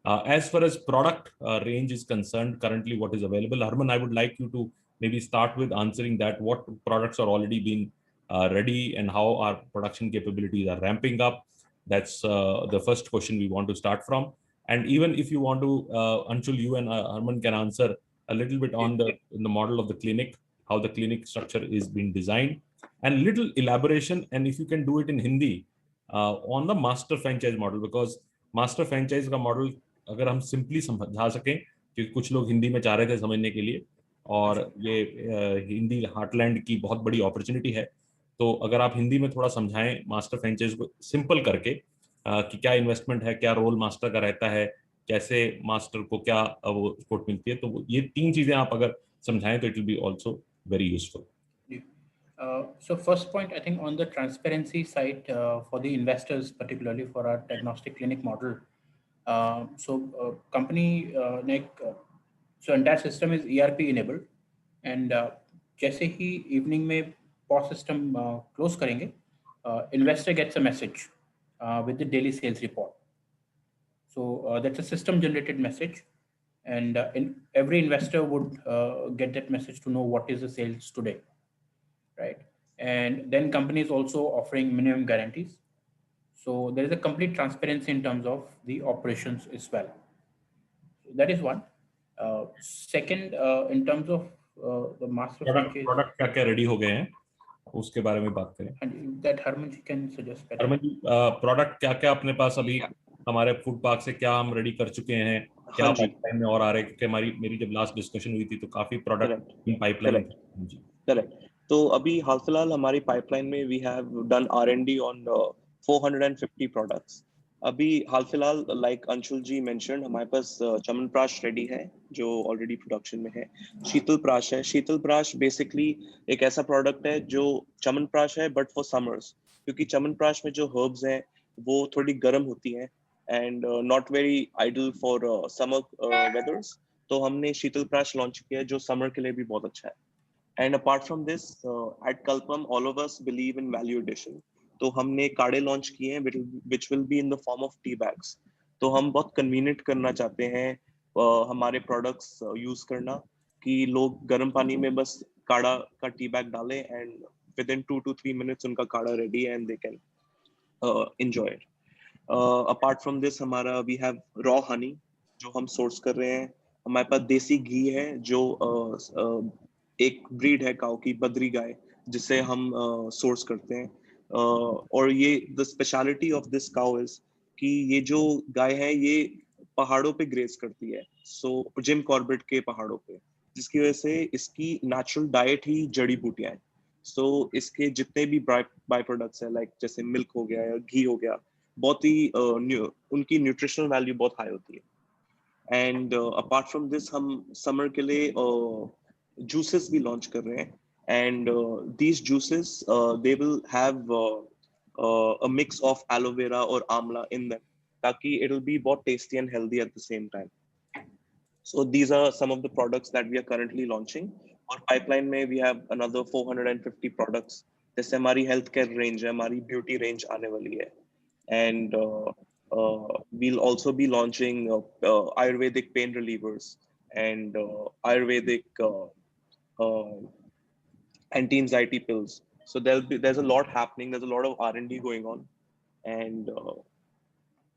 As far as product range is concerned, currently what is available, Harman, I would like you to maybe start with answering that. What products are already being ready and how our production capabilities are ramping up? That's the first question we want to start from. And even if you want to, Anshul, you and Harman can answer a little bit on the model of the clinic, how the clinic structure is being designed, and little elaboration, and if you can do it in Hindi, on the master franchise model, because master franchise का model अगर हम simply समझा सकें, क्योंकि कुछ लोग हिंदी में चाह रहे थे समझने के लिए, और ये हिंदी हार्टलैंड की बहुत बड़ी अपॉर्चुनिटी है, तो अगर आप हिंदी में थोड़ा समझाएं मास्टर फ्रेंचाइज को सिंपल करके कि क्या इन्वेस्टमेंट है, क्या रोल मास्टर का रहता है, कैसे मास्टर को क्या वो सपोर्ट मिलती है, तो ये तीन चीजें आप अगर समझाएं तो it will be also very useful. So first point, I think on the transparency side for the investors, particularly for our diagnostic clinic model. Company so entire system is ERP enabled, and जैसे ही evening में POS system close करेंगे, investor gets a message with the daily sales report. So that's a system generated message. And every investor would get that message to know what is the sales today, right? And then companies also offering minimum guarantees. So there is a complete transparency in terms of the operations as well. So that is one. Second, in terms of the master product क्या ready हो गए हैं, उसके बारे में बात करें. And that Harman ji can suggest better. Harman ji, product क्या अपने पास अभी हमारे फूड पार्क से क्या हम रेडी कर चुके हैं, क्या पाइपलाइन में और आ रहे हैं, क्योंकि मेरी जब लास्ट डिस्कशन हुई थी तो काफी प्रोडक्ट इन पाइपलाइन. करेक्ट. तो अभी हाल फिलहाल हमारी पाइपलाइन में we have done R&D on 450 products. अभी हाल फिलहाल लाइक अंशुल जी मेंशन्ड, हमारे पास च्यवनप्राश रेडी है जो ऑलरेडी प्रोडक्शन में है. शीतल प्राश है. शीतल प्राश बेसिकली एक ऐसा प्रोडक्ट है जो च्यवनप्राश है बट फॉर समर्स, क्योंकि च्यवनप्राश में जो हर्ब्स हैं वो थोड़ी गर्म होती हैं and not very ideal for summer weathers. तो हमने शीतल प्राश लॉन्च किया है जो समर के लिए भी बहुत अच्छा है. And apart from this, at Kalpam, all of us believe in value addition. तो हमने काढ़े लॉन्च किए हैं which will be in the form of tea bags. तो हम बहुत convenient करना चाहते हैं हमारे products use करना, कि लोग गर्म पानी में बस काढ़ा का टी बैग डालें and within 2 to 3 minutes उनका काढ़ा ready and they can enjoy it. Apart from this, हमारा we have raw honey जो हम source कर रहे हैं. हमारे पास देसी घी है जो एक breed है काऊ की, बद्री गाय, जिसे हम source करते हैं. और ये the speciality of this cow is कि ये जो गाय है ये पहाड़ों पे graze करती है, so जिम कॉर्बेट के पहाड़ों पे, जिसकी वजह से इसकी natural diet ही जड़ी बूटियां हैं. so इसके जितने भी बाय प्रोडक्ट्स हैं like जैसे मिल्क हो गया या घी हो गया, बहुत ही उनकी न्यूट्रिशनल वैल्यू बहुत हाई होती है. And apart from this, हम summer के लिए juices भी launch कर रहे हैं. And these juices, they will have a mix of aloe vera or amla in them, ताकि it will be both tasty and healthy at the same time. So these are some of the products that we are currently launching. और pipeline में we have another 450 products. जैसे हमारी health care range है, हमारी beauty range आने वाली है. And we'll also be launching Ayurvedic pain relievers and Ayurvedic anti-anxiety pills. So there's a lot happening. There's a lot of R&D going on, and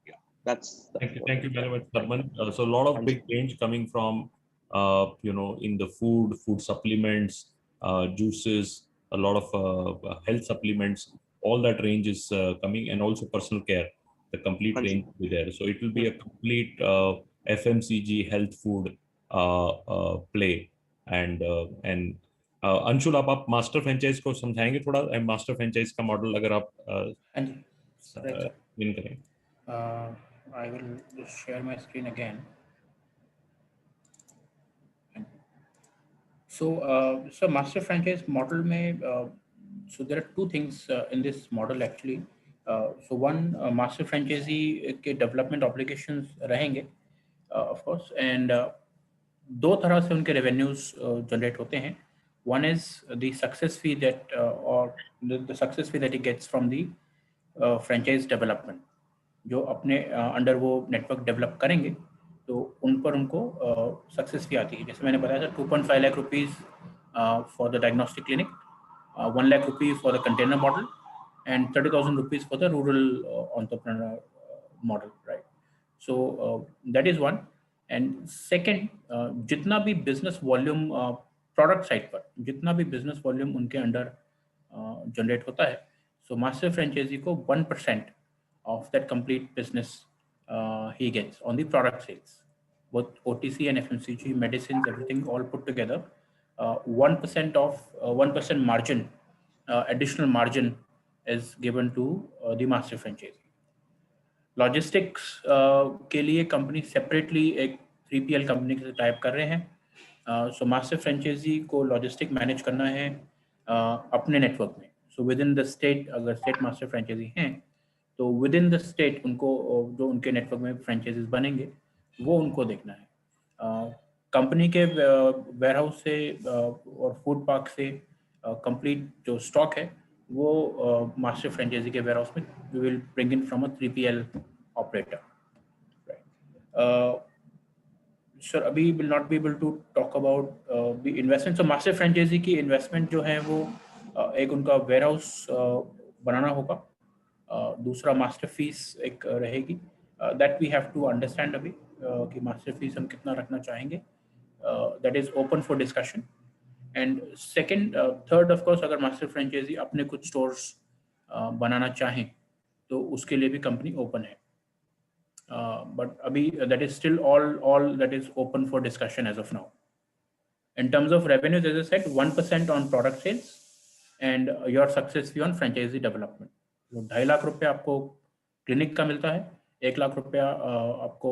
yeah, that's Thank you very much, Dharman. So a lot of big change coming from in the food supplements, juices, a lot of health supplements. All that range is coming, and also personal care. The complete range will be there. So it will be a complete FMCG health food play. And Anshul आप master franchise को समझाएंगे थोड़ा, master franchise का model अगर आप win करें. I will just share my screen again. So master franchise model में so there are two things in this model actually. So one, master franchisee के development obligations रहेंगे of course, and दो तरह से उनके revenues generate होते हैं. One is the success fee that or the success fee that he gets from the franchise development. जो अपने अंडर वो नेटवर्क डेवलप करेंगे तो उन पर उनको सक्सेस फी आती है. जैसे मैंने बताया था 2.5 lakh rupees for the diagnostic clinic, 1 lakh rupees for the container model and 30,000 rupees for the rural entrepreneur model, right. So that is one. And second, जितना भी बिजनेस वॉल्यूम प्रोडक्ट साइड पर जितना भी बिजनेस वॉल्यूम उनके अंडर जनरेट होता है, सो master franchise को 1% of that complete business he gets on the product sales, both OTC and FMCG, medicines, everything all put together. 1% margin, additional margin is given to the master franchisee. Logistics के लिए company separately एक 3PL company के साथ type कर रहे हैं. So master franchisee को logistic manage करना है अपने नेटवर्क में. So within the state, अगर state master franchisee हैं तो विद इन द स्टेट उनको जो उनके नेटवर्क में फ्रेंचाइजीज बनेंगे वो उनको देखना है. कंपनी के वेयरहाउस से और फूड पार्क से कंप्लीट जो स्टॉक है वो मास्टर फ्रेंचाइजी के वेयरहाउस में we will bring in from a 3PL operator. Sir अभी will not be able to talk about the investment. So master franchisee की इन्वेस्टमेंट जो है वो एक उनका वेयरहाउस बनाना होगा, दूसरा मास्टर फीस एक रहेगी. That we have to understand अभी कि मास्टर फीस हम कितना रखना चाहेंगे. That is open for discussion. And second third of course, अगर मास्टर फ्रेंचाइजी अपने कुछ स्टोर्स बनाना चाहें तो उसके लिए भी कंपनी ओपन है. बट अभी that is still all that is open for discussion as of now. In terms of revenues, as I said, 1% on product sales and your success fee on franchisee development. 2.5 lakh रुपया आपको clinic का मिलता है, 1 लाख रुपया आपको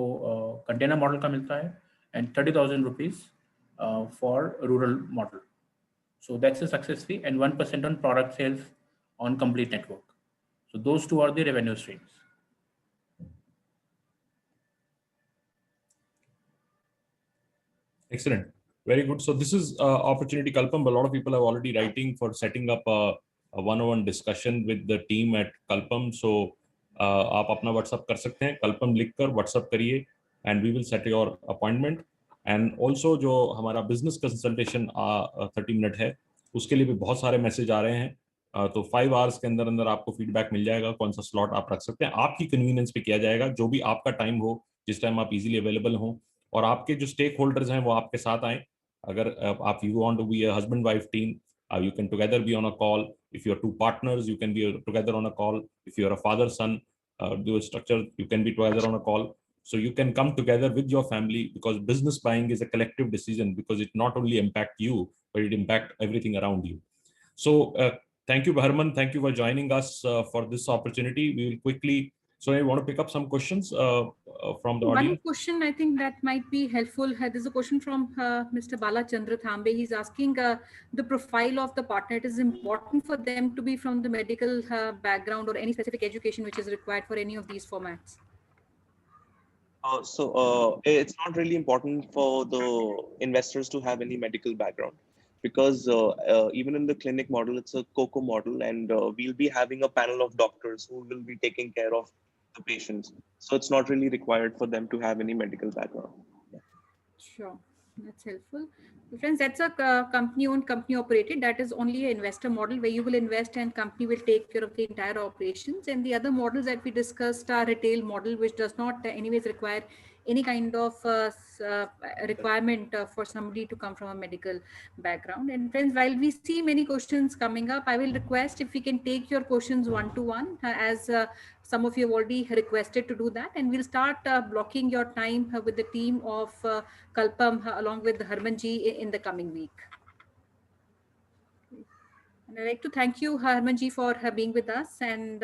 container model का मिलता है and 30,000 rupees for rural model. So that's the success fee and 1% on product sales on complete network. So those two are the revenue streams. Excellent. Very good. So this is opportunity, Kalpam. A lot of people are already writing for setting up a one-on-one discussion with the team at Kalpam. So आप अपना WhatsApp कर सकते हैं, Kalpam लिखकर WhatsApp करिए and we will set your appointment. And also जो हमारा business consultation 30 minute है उसके लिए भी बहुत सारे मैसेज आ रहे हैं. तो 5 आवर्स के अंदर अंदर आपको फीडबैक मिल जाएगा कौन सा स्लॉट आप रख सकते हैं. आपकी कन्वीनियंस पे किया जाएगा, जो भी आपका टाइम हो, जिस टाइम आप इजीली अवेलेबल हो, और आपके जो स्टेक होल्डर्स हैं वो आपके साथ आए. अगर आप you want to be a husband wife team, you can together be on a call. If you're two partners, you can be together on a call. If you're a father son dual structure, you can be together on a call. So you can come together with your family, because business buying is a collective decision, because it not only impact you but it impact everything around you. So thank you, Harman. Thank you for joining us for this opportunity. We will quickly So I want to pick up some questions from the One audience. question I think that might be helpful. There's a question from Mr. Bala Chandra Thambe. He's asking the profile of the partner. It is important for them to be from the medical background or any specific education which is required for any of these formats. It's not really important for the investors to have any medical background, because even in the clinic model, it's a COCO model, and we'll be having a panel of doctors who will be taking care of the patients. So it's not really required for them to have any medical background. Sure, that's helpful. So friends, that's a company owned, company operated. That is only an investor model where you will invest and company will take care of the entire operations. And the other models that we discussed are retail model, which does not anyways require any kind of requirement for somebody to come from a medical background. And friends, while we see many questions coming up, I will request if we can take your questions one to one, as some of you have already requested to do that, and we'll start blocking your time with the team of Kalpam along with Harmanji in the coming week. And I'd like to thank you, Harmanji, for being with us, and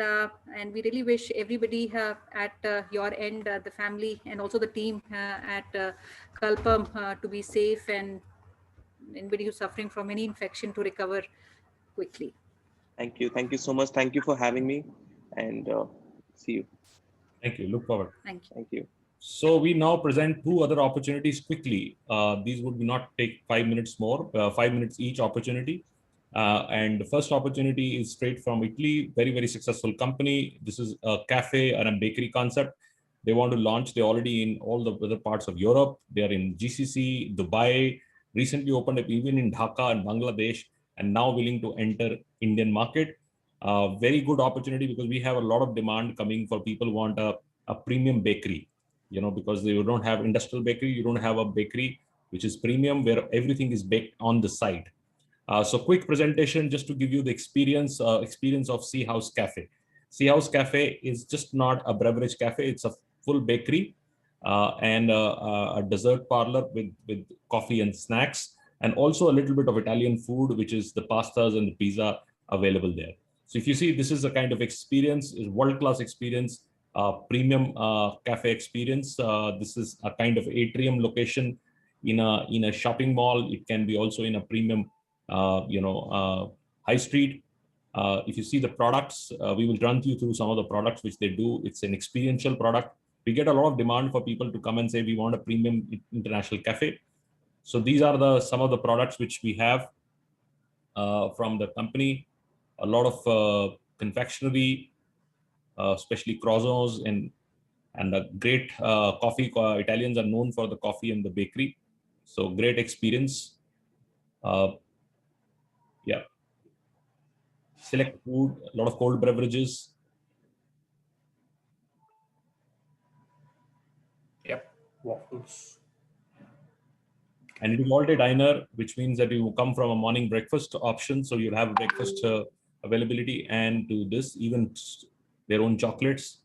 we really wish everybody at your end, the family, and also the team at Kalpam to be safe, and anybody who's suffering from any infection to recover quickly. Thank you. Thank you so much. Thank you for having me, and see you. Thank you. Look forward. Thank you. Thank you. So we now present two other opportunities quickly. These would not take 5 minutes more, 5 minutes each opportunity. And the first opportunity is straight from Italy, very, very successful company. This is a cafe and a bakery concept. They want to launch. They're already in all the other parts of Europe. They are in GCC, Dubai, recently opened up even in Dhaka and Bangladesh, and now willing to enter Indian market. Very good opportunity, because we have a lot of demand coming for people who want a premium bakery, you know, because they don't have industrial bakery. You don't have a bakery which is premium, where everything is baked on the site. So quick presentation just to give you the experience of Sea House Cafe. Sea House Cafe is just not a beverage cafe. It's a full bakery and a dessert parlor with coffee and snacks, and also a little bit of Italian food, which is the pastas and the pizza available there. So if you see, this is a kind of experience, is world-class experience, premium cafe experience. This is a kind of atrium location in a shopping mall. It can be also in a premium high street. If you see the products, we will run you through some of the products which they do. It's an experiential product. We get a lot of demand for people to come and say, we want a premium international cafe. So these are some of the products which we have from the company. A lot of confectionery, especially croissants and a great coffee. Italians are known for the coffee and the bakery. So great experience. Yeah. Select food, a lot of cold beverages. Yep, waffles. And it is all day diner, which means that you come from a morning breakfast option. So you'll have breakfast availability, and to this, even their own chocolates.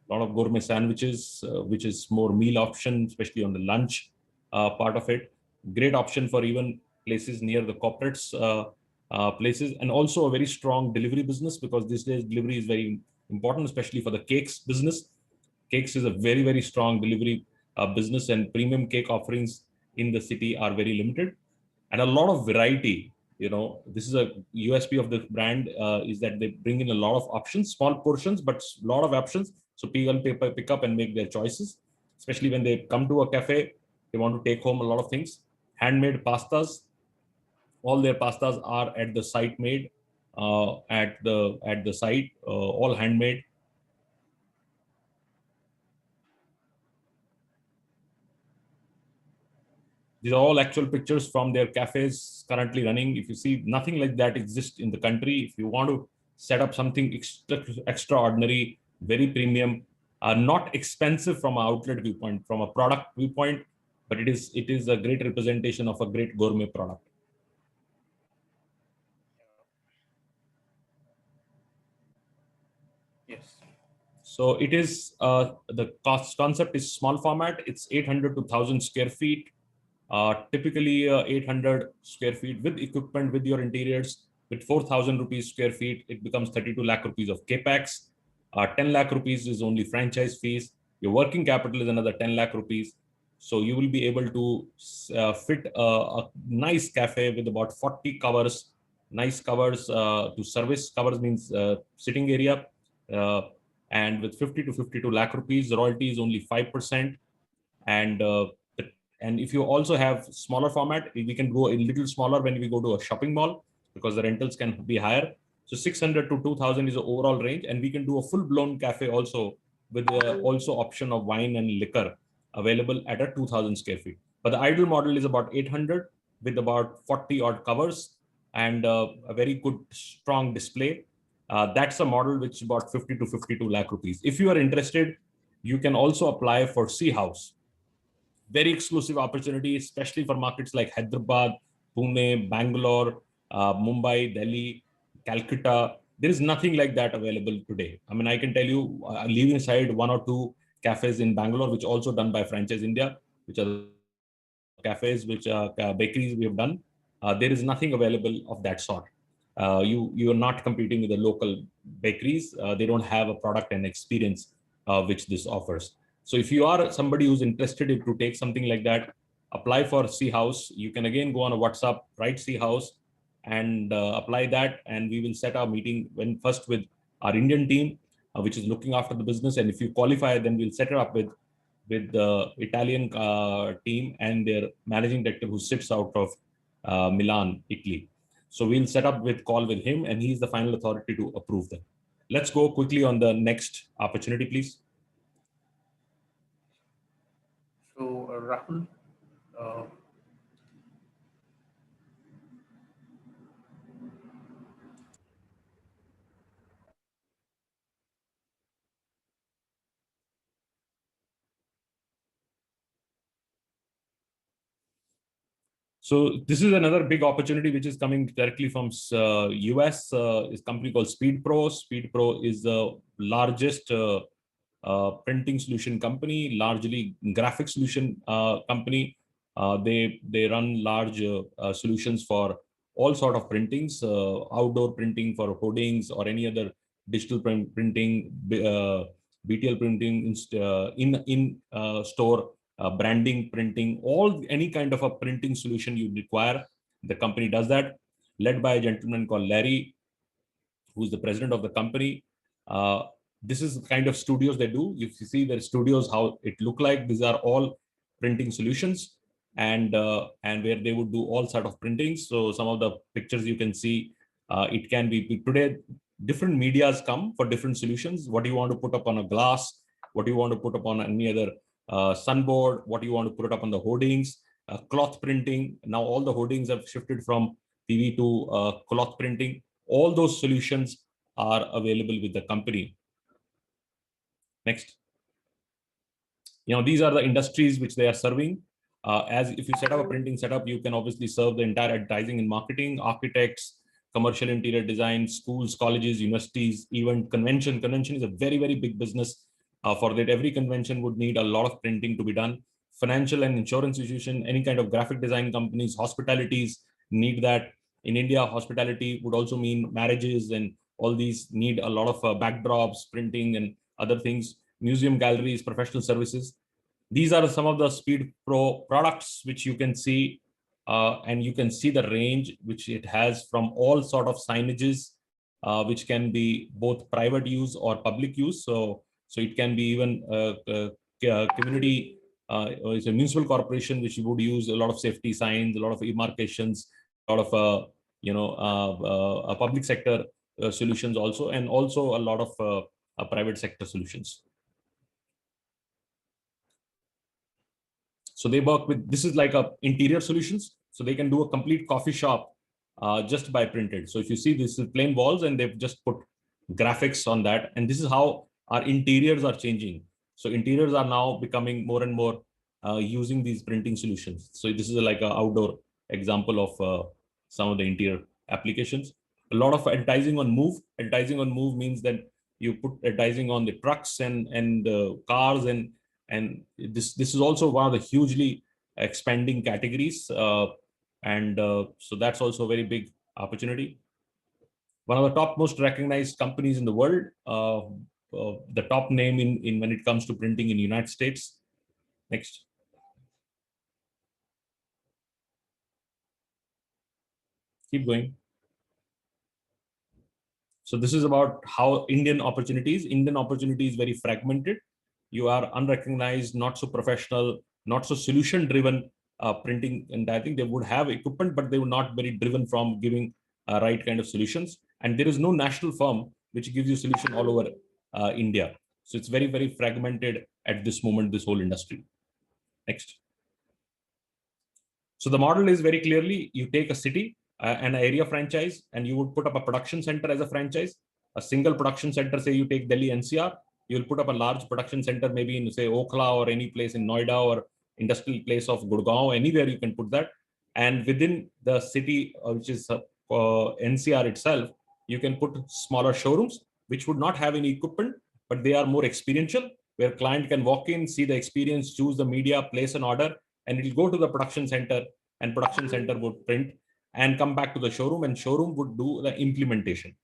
A lot of gourmet sandwiches, which is more meal option, especially on the lunch part of it. Great option for even places near the corporates places, and also a very strong delivery business, because these days delivery is very important, especially for the cakes business. Cakes is a very, very strong delivery business, and premium cake offerings in the city are very limited, and a lot of variety. You know, this is a USP of the brand, is that they bring in a lot of options, small portions, but a lot of options. So people pick up and make their choices, especially when they come to a cafe, they want to take home a lot of things. Handmade pastas. All their pastas are at the site made, at the site, all handmade. These are all actual pictures from their cafes currently running. If you see, nothing like that exists in the country. If you want to set up something extraordinary, very premium, not expensive from an outlet viewpoint, from a product viewpoint, but it is a great representation of a great gourmet product. Yes. So it is, the concept is small format. It's 800 to 1,000 square feet. Typically 800 square feet with equipment, with your interiors. With 4,000 rupees square feet, it becomes 32 lakh rupees of capex. 10 lakh rupees is only franchise fees. Your working capital is another 10 lakh rupees. So you will be able to fit a nice cafe with about 40 covers, nice covers to service. Covers means sitting area. And with 50 to 52 lakh rupees, the royalty is only 5%. And and if you also have smaller format, we can go a little smaller when we go to a shopping mall, because the rentals can be higher. So 600 to 2000 is the overall range, and we can do a full-blown cafe also with also option of wine and liquor available at a 2000 square feet. But the ideal model is about 800 with about 40 odd covers and a very good strong display. That's a model which is about 50 to 52 lakh rupees. If you are interested, you can also apply for Sea House. Very exclusive opportunity, especially for markets like Hyderabad, Pune, Bangalore, Mumbai, Delhi, Calcutta. There is nothing like that available today. I mean, I can tell you, leaving aside one or two cafes in Bangalore, which also done by Franchise India, which are cafes, which are bakeries we have done. There is nothing available of that sort. You are not competing with the local bakeries. They don't have a product and experience which this offers. So if you are somebody who's interested to take something like that, apply for Sea House. You can again go on a WhatsApp, write Sea House, and apply that, and we will set our meeting first with our Indian team, which is looking after the business. And if you qualify, then we'll set it up with the Italian team and their managing director, who sits out of Milan, Italy. So we'll set up call with him, and he's the final authority to approve them. Let's go quickly on the next opportunity, please. So Rahul, So this is another big opportunity which is coming directly from US. Is a company called Speed Pro. Speed Pro is the largest printing solution company, largely graphic solution company. They run large solutions for all sort of printings, outdoor printing for hoardings or any other digital printing, BTL printing in store. Branding, printing, any kind of a printing solution you require. The company does that, led by a gentleman called Larry, who's the president of the company. This is the kind of studios they do. If you see their studios, how it look like, these are all printing solutions, and where they would do all sort of printings. So some of the pictures you can see, it can be today, different medias come for different solutions. What you want to put up on a glass, what you want to put up on any other sunboard, what you want to put up on the hoardings, cloth printing. Now all the hoardings have shifted from PV to cloth printing. All those solutions are available with the company. Next. These are the industries which they are serving. As if you set up a printing setup, you can obviously serve the entire advertising and marketing, architects, commercial interior design, schools, colleges, universities, event, convention. Convention is a very, very big business. For that, every convention would need a lot of printing to be done. Financial and insurance institution, any kind of graphic design companies, hospitalities need that. In India, hospitality would also mean marriages, and all these need a lot of backdrops, printing, and other things. Museum, galleries, professional services. These are some of the Speed Pro products which you can see, and you can see the range which it has from all sort of signages, which can be both private use or public use. So it can be even community, it's a municipal corporation which would use a lot of safety signs, a lot of demarcations, a lot of a public sector solutions also, and also a lot of private sector solutions. So they work with, this is like a interior solutions. So they can do a complete coffee shop just by printed. So if you see, this is plain walls and they've just put graphics on that. And this is how our interiors are changing. So interiors are now becoming more and more using these printing solutions. So this is like an outdoor example of some of the interior applications. A lot of advertising on move. Advertising on move means that you put advertising on the trucks and cars, and this is also one of the hugely expanding categories, and so that's also a very big opportunity. one of the top most recognized companies in the world, the top name in when it comes to printing in the United States. Next. Keep going. So this is about how Indian opportunity is very fragmented. You are unrecognized, not so professional, not so solution driven printing. And I think they would have equipment, but they were not very driven from giving right kind of solutions. And there is no national firm which gives you solution all over India. So it's very, very fragmented at this moment, this whole industry. Next. So the model is very clearly, you take a city, an area franchise, and you would put up a production center as a franchise, a single production center. Say you take Delhi NCR, you'll put up a large production center, maybe in say Okhla or any place in Noida or industrial place of Gurgaon, anywhere you can put that. And within the city, which is NCR itself, you can put smaller showrooms, which would not have any equipment, but they are more experiential, where client can walk in, see the experience, choose the media, place an order, and it will go to the production center, and production center would print and come back to the showroom, and showroom would do the implementation.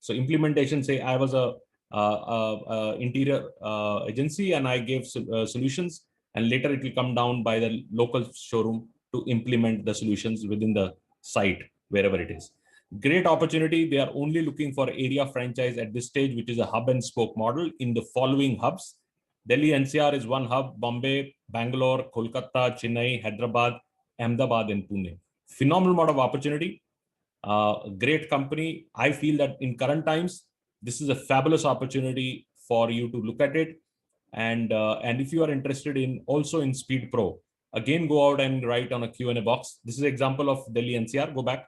So implementation, say I was a interior agency and I gave solutions, and later it will come down by the local showroom to implement the solutions within the site, wherever it is. Great opportunity. They are only looking for area franchise at this stage, which is a hub and spoke model in the following hubs. Delhi NCR is one hub, Bombay, Bangalore, Kolkata, Chennai, Hyderabad, Ahmedabad, and Pune. Phenomenal amount of opportunity. Great company. I feel that in current times, this is a fabulous opportunity for you to look at it. And if you are interested in also in Speed Pro, again, go out and write on a Q&A box. This is an example of Delhi NCR. Go back.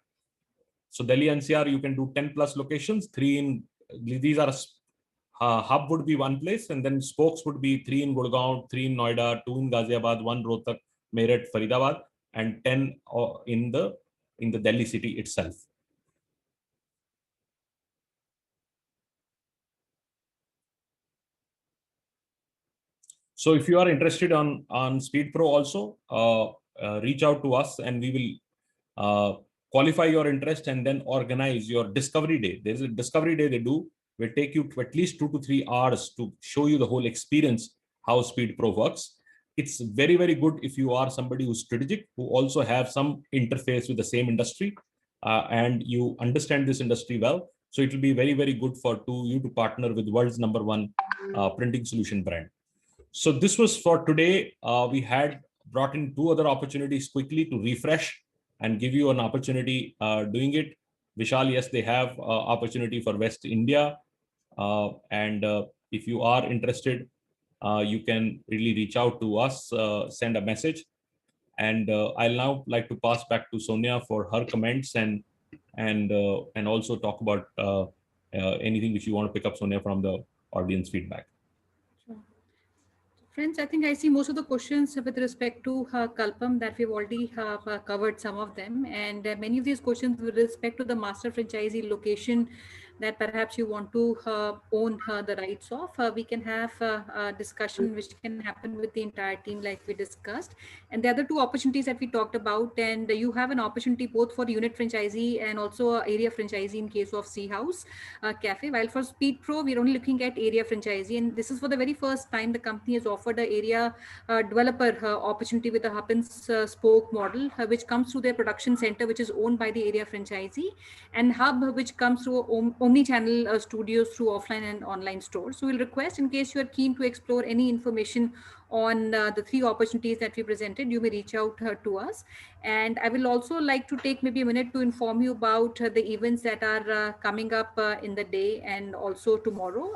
So Delhi NCR, you can do 10 plus locations, 3 in, these are hub would be one place, and then spokes would be 3 in Gurgaon, 3 in Noida, 2 in Ghaziabad, 1 Rohtak, Meerut, Faridabad, and 10 in the Delhi city itself. So if you are interested on Speed Pro also, reach out to us and we will qualify your interest and then organize your discovery day. There's a discovery day they do. Will take you to at least 2 to 3 hours to show you the whole experience, how Speed Pro works. It's very, very good if you are somebody who's strategic, who also have some interface with the same industry, and you understand this industry well. So it will be very, very good for you to partner with world's #1 printing solution brand. So this was for today. We had brought in 2 other opportunities quickly to refresh and give you an opportunity doing it. Vishal, yes, they have opportunity for West India. And if you are interested, you can really reach out to us, send a message. And I'll now like to pass back to Sonia for her comments and also talk about anything which you want to pick up, Sonia, from the audience feedback. Friends, I think I see most of the questions with respect to Kalpam that we've already covered some of them, and many of these questions with respect to the master franchisee location that perhaps you want to own the rights of. We can have a discussion which can happen with the entire team like we discussed. And the other 2 opportunities that we talked about, and you have an opportunity both for unit franchisee and also area franchisee in case of Sea House Cafe. While for Speed Pro, we're only looking at area franchisee, and this is for the very first time the company has offered an area developer opportunity with a hub and spoke model, which comes through their production center, which is owned by the area franchisee, and hub which comes through omni-channel studios through offline and online stores. So we'll request, in case you are keen to explore any information on the 3 opportunities that we presented, you may reach out to us. And I will also like to take maybe a minute to inform you about the events that are coming up in the day and also tomorrow.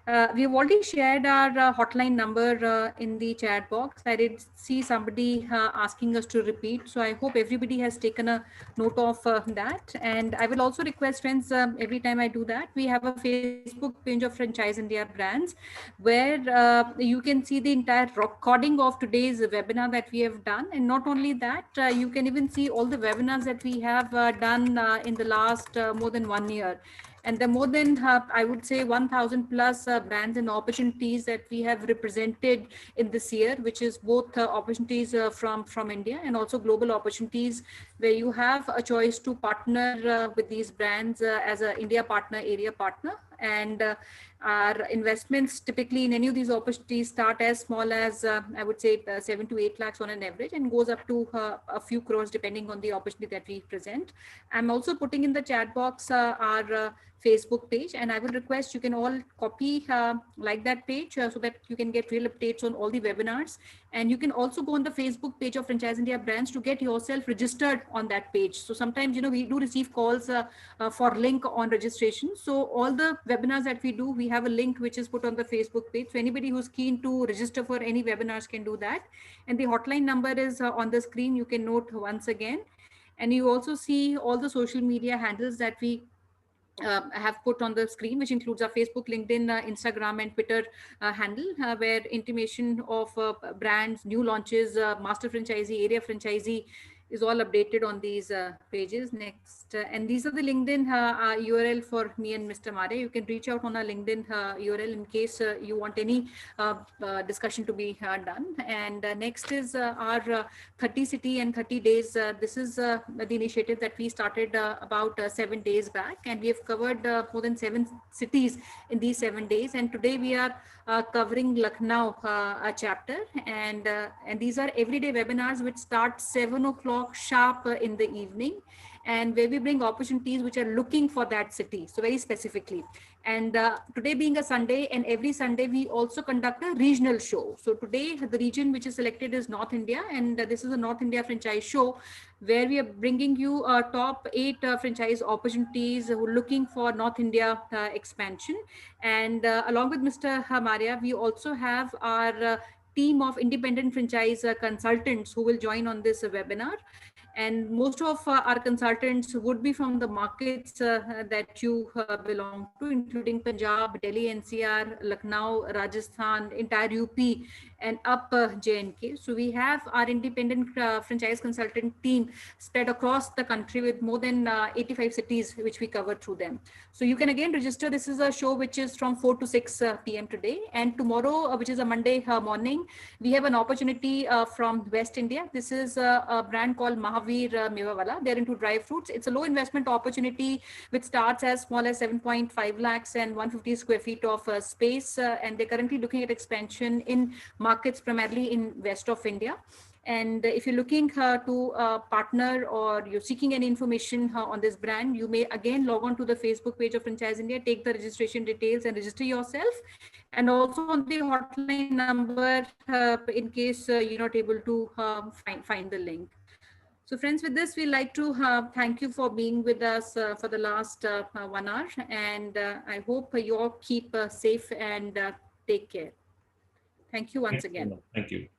We have already shared our hotline number in the chat box. I did see somebody asking us to repeat. So I hope everybody has taken a note of that. And I will also request friends, every time I do that, we have a Facebook page of Franchise India Brands, where you can see the entire recording of today's webinar that we have done. And not only that, you can even see all the webinars that we have done in the last more than 1 year. and there are more than, I would say, 1,000 plus brands and opportunities that we have represented in this year, which is both opportunities from India and also global opportunities, where you have a choice to partner with these brands as an India partner, area partner. And our investments typically in any of these opportunities start as small as, I would say, 7 to 8 lakhs on an average, and goes up to a few crores depending on the opportunity that we present. I'm also putting in the chat box our Facebook page, and I will request you can all copy like that page so that you can get real updates on all the webinars. And you can also go on the Facebook page of Franchise India Brands to get yourself registered on that page. So sometimes, we do receive calls for link on registration. So all the webinars that we do, we have a link which is put on the Facebook page. So anybody who's keen to register for any webinars can do that. And the hotline number is on the screen. You can note once again. And you also see all the social media handles that we have put on the screen, which includes our Facebook, LinkedIn, Instagram, and Twitter handle, where intimation of brands, new launches, master franchisee, area franchisee is all updated on these pages. Next, and these are the LinkedIn URL for me and Mr. Mare. You can reach out on our LinkedIn URL in case you want any discussion to be done. And next is our 30 city and 30 days. This is the initiative that we started about 7 days back, and we have covered more than 7 cities in these 7 days. And today we are covering Lucknow, a chapter, and these are everyday webinars which start 7 o'clock sharp in the evening, and where we bring opportunities which are looking for that city, so very specifically. And today being a Sunday, and every Sunday we also conduct a regional show. So today the region which is selected is North India, and this is a North India franchise show where we are bringing you top 8 franchise opportunities who are looking for North India expansion. And along with Mr. Maria, we also have our team of independent franchise consultants who will join on this webinar. And most of our consultants would be from the markets that you belong to, including Punjab, Delhi, NCR, Lucknow, Rajasthan, entire UP, and up J&K. So we have our independent franchise consultant team spread across the country with more than 85 cities, which we cover through them. So you can again register. This is a show which is from 4 to 6 p.m. today. And tomorrow, which is a Monday morning, we have an opportunity from West India. This is a brand called Mahavir Mewawala. They're into dry fruits. It's a low investment opportunity which starts as small as 7.5 lakhs and 150 square feet of space. And they're currently looking at expansion in markets primarily in west of India. And if you're looking to partner, or you're seeking any information on this brand, you may again log on to the Facebook page of Franchise India, take the registration details and register yourself. And also on the hotline number in case you're not able to find the link. So friends, with this, we'd like to thank you for being with us for the last 1 hour. And I hope you all keep safe and take care. Thank you once again. Thank you.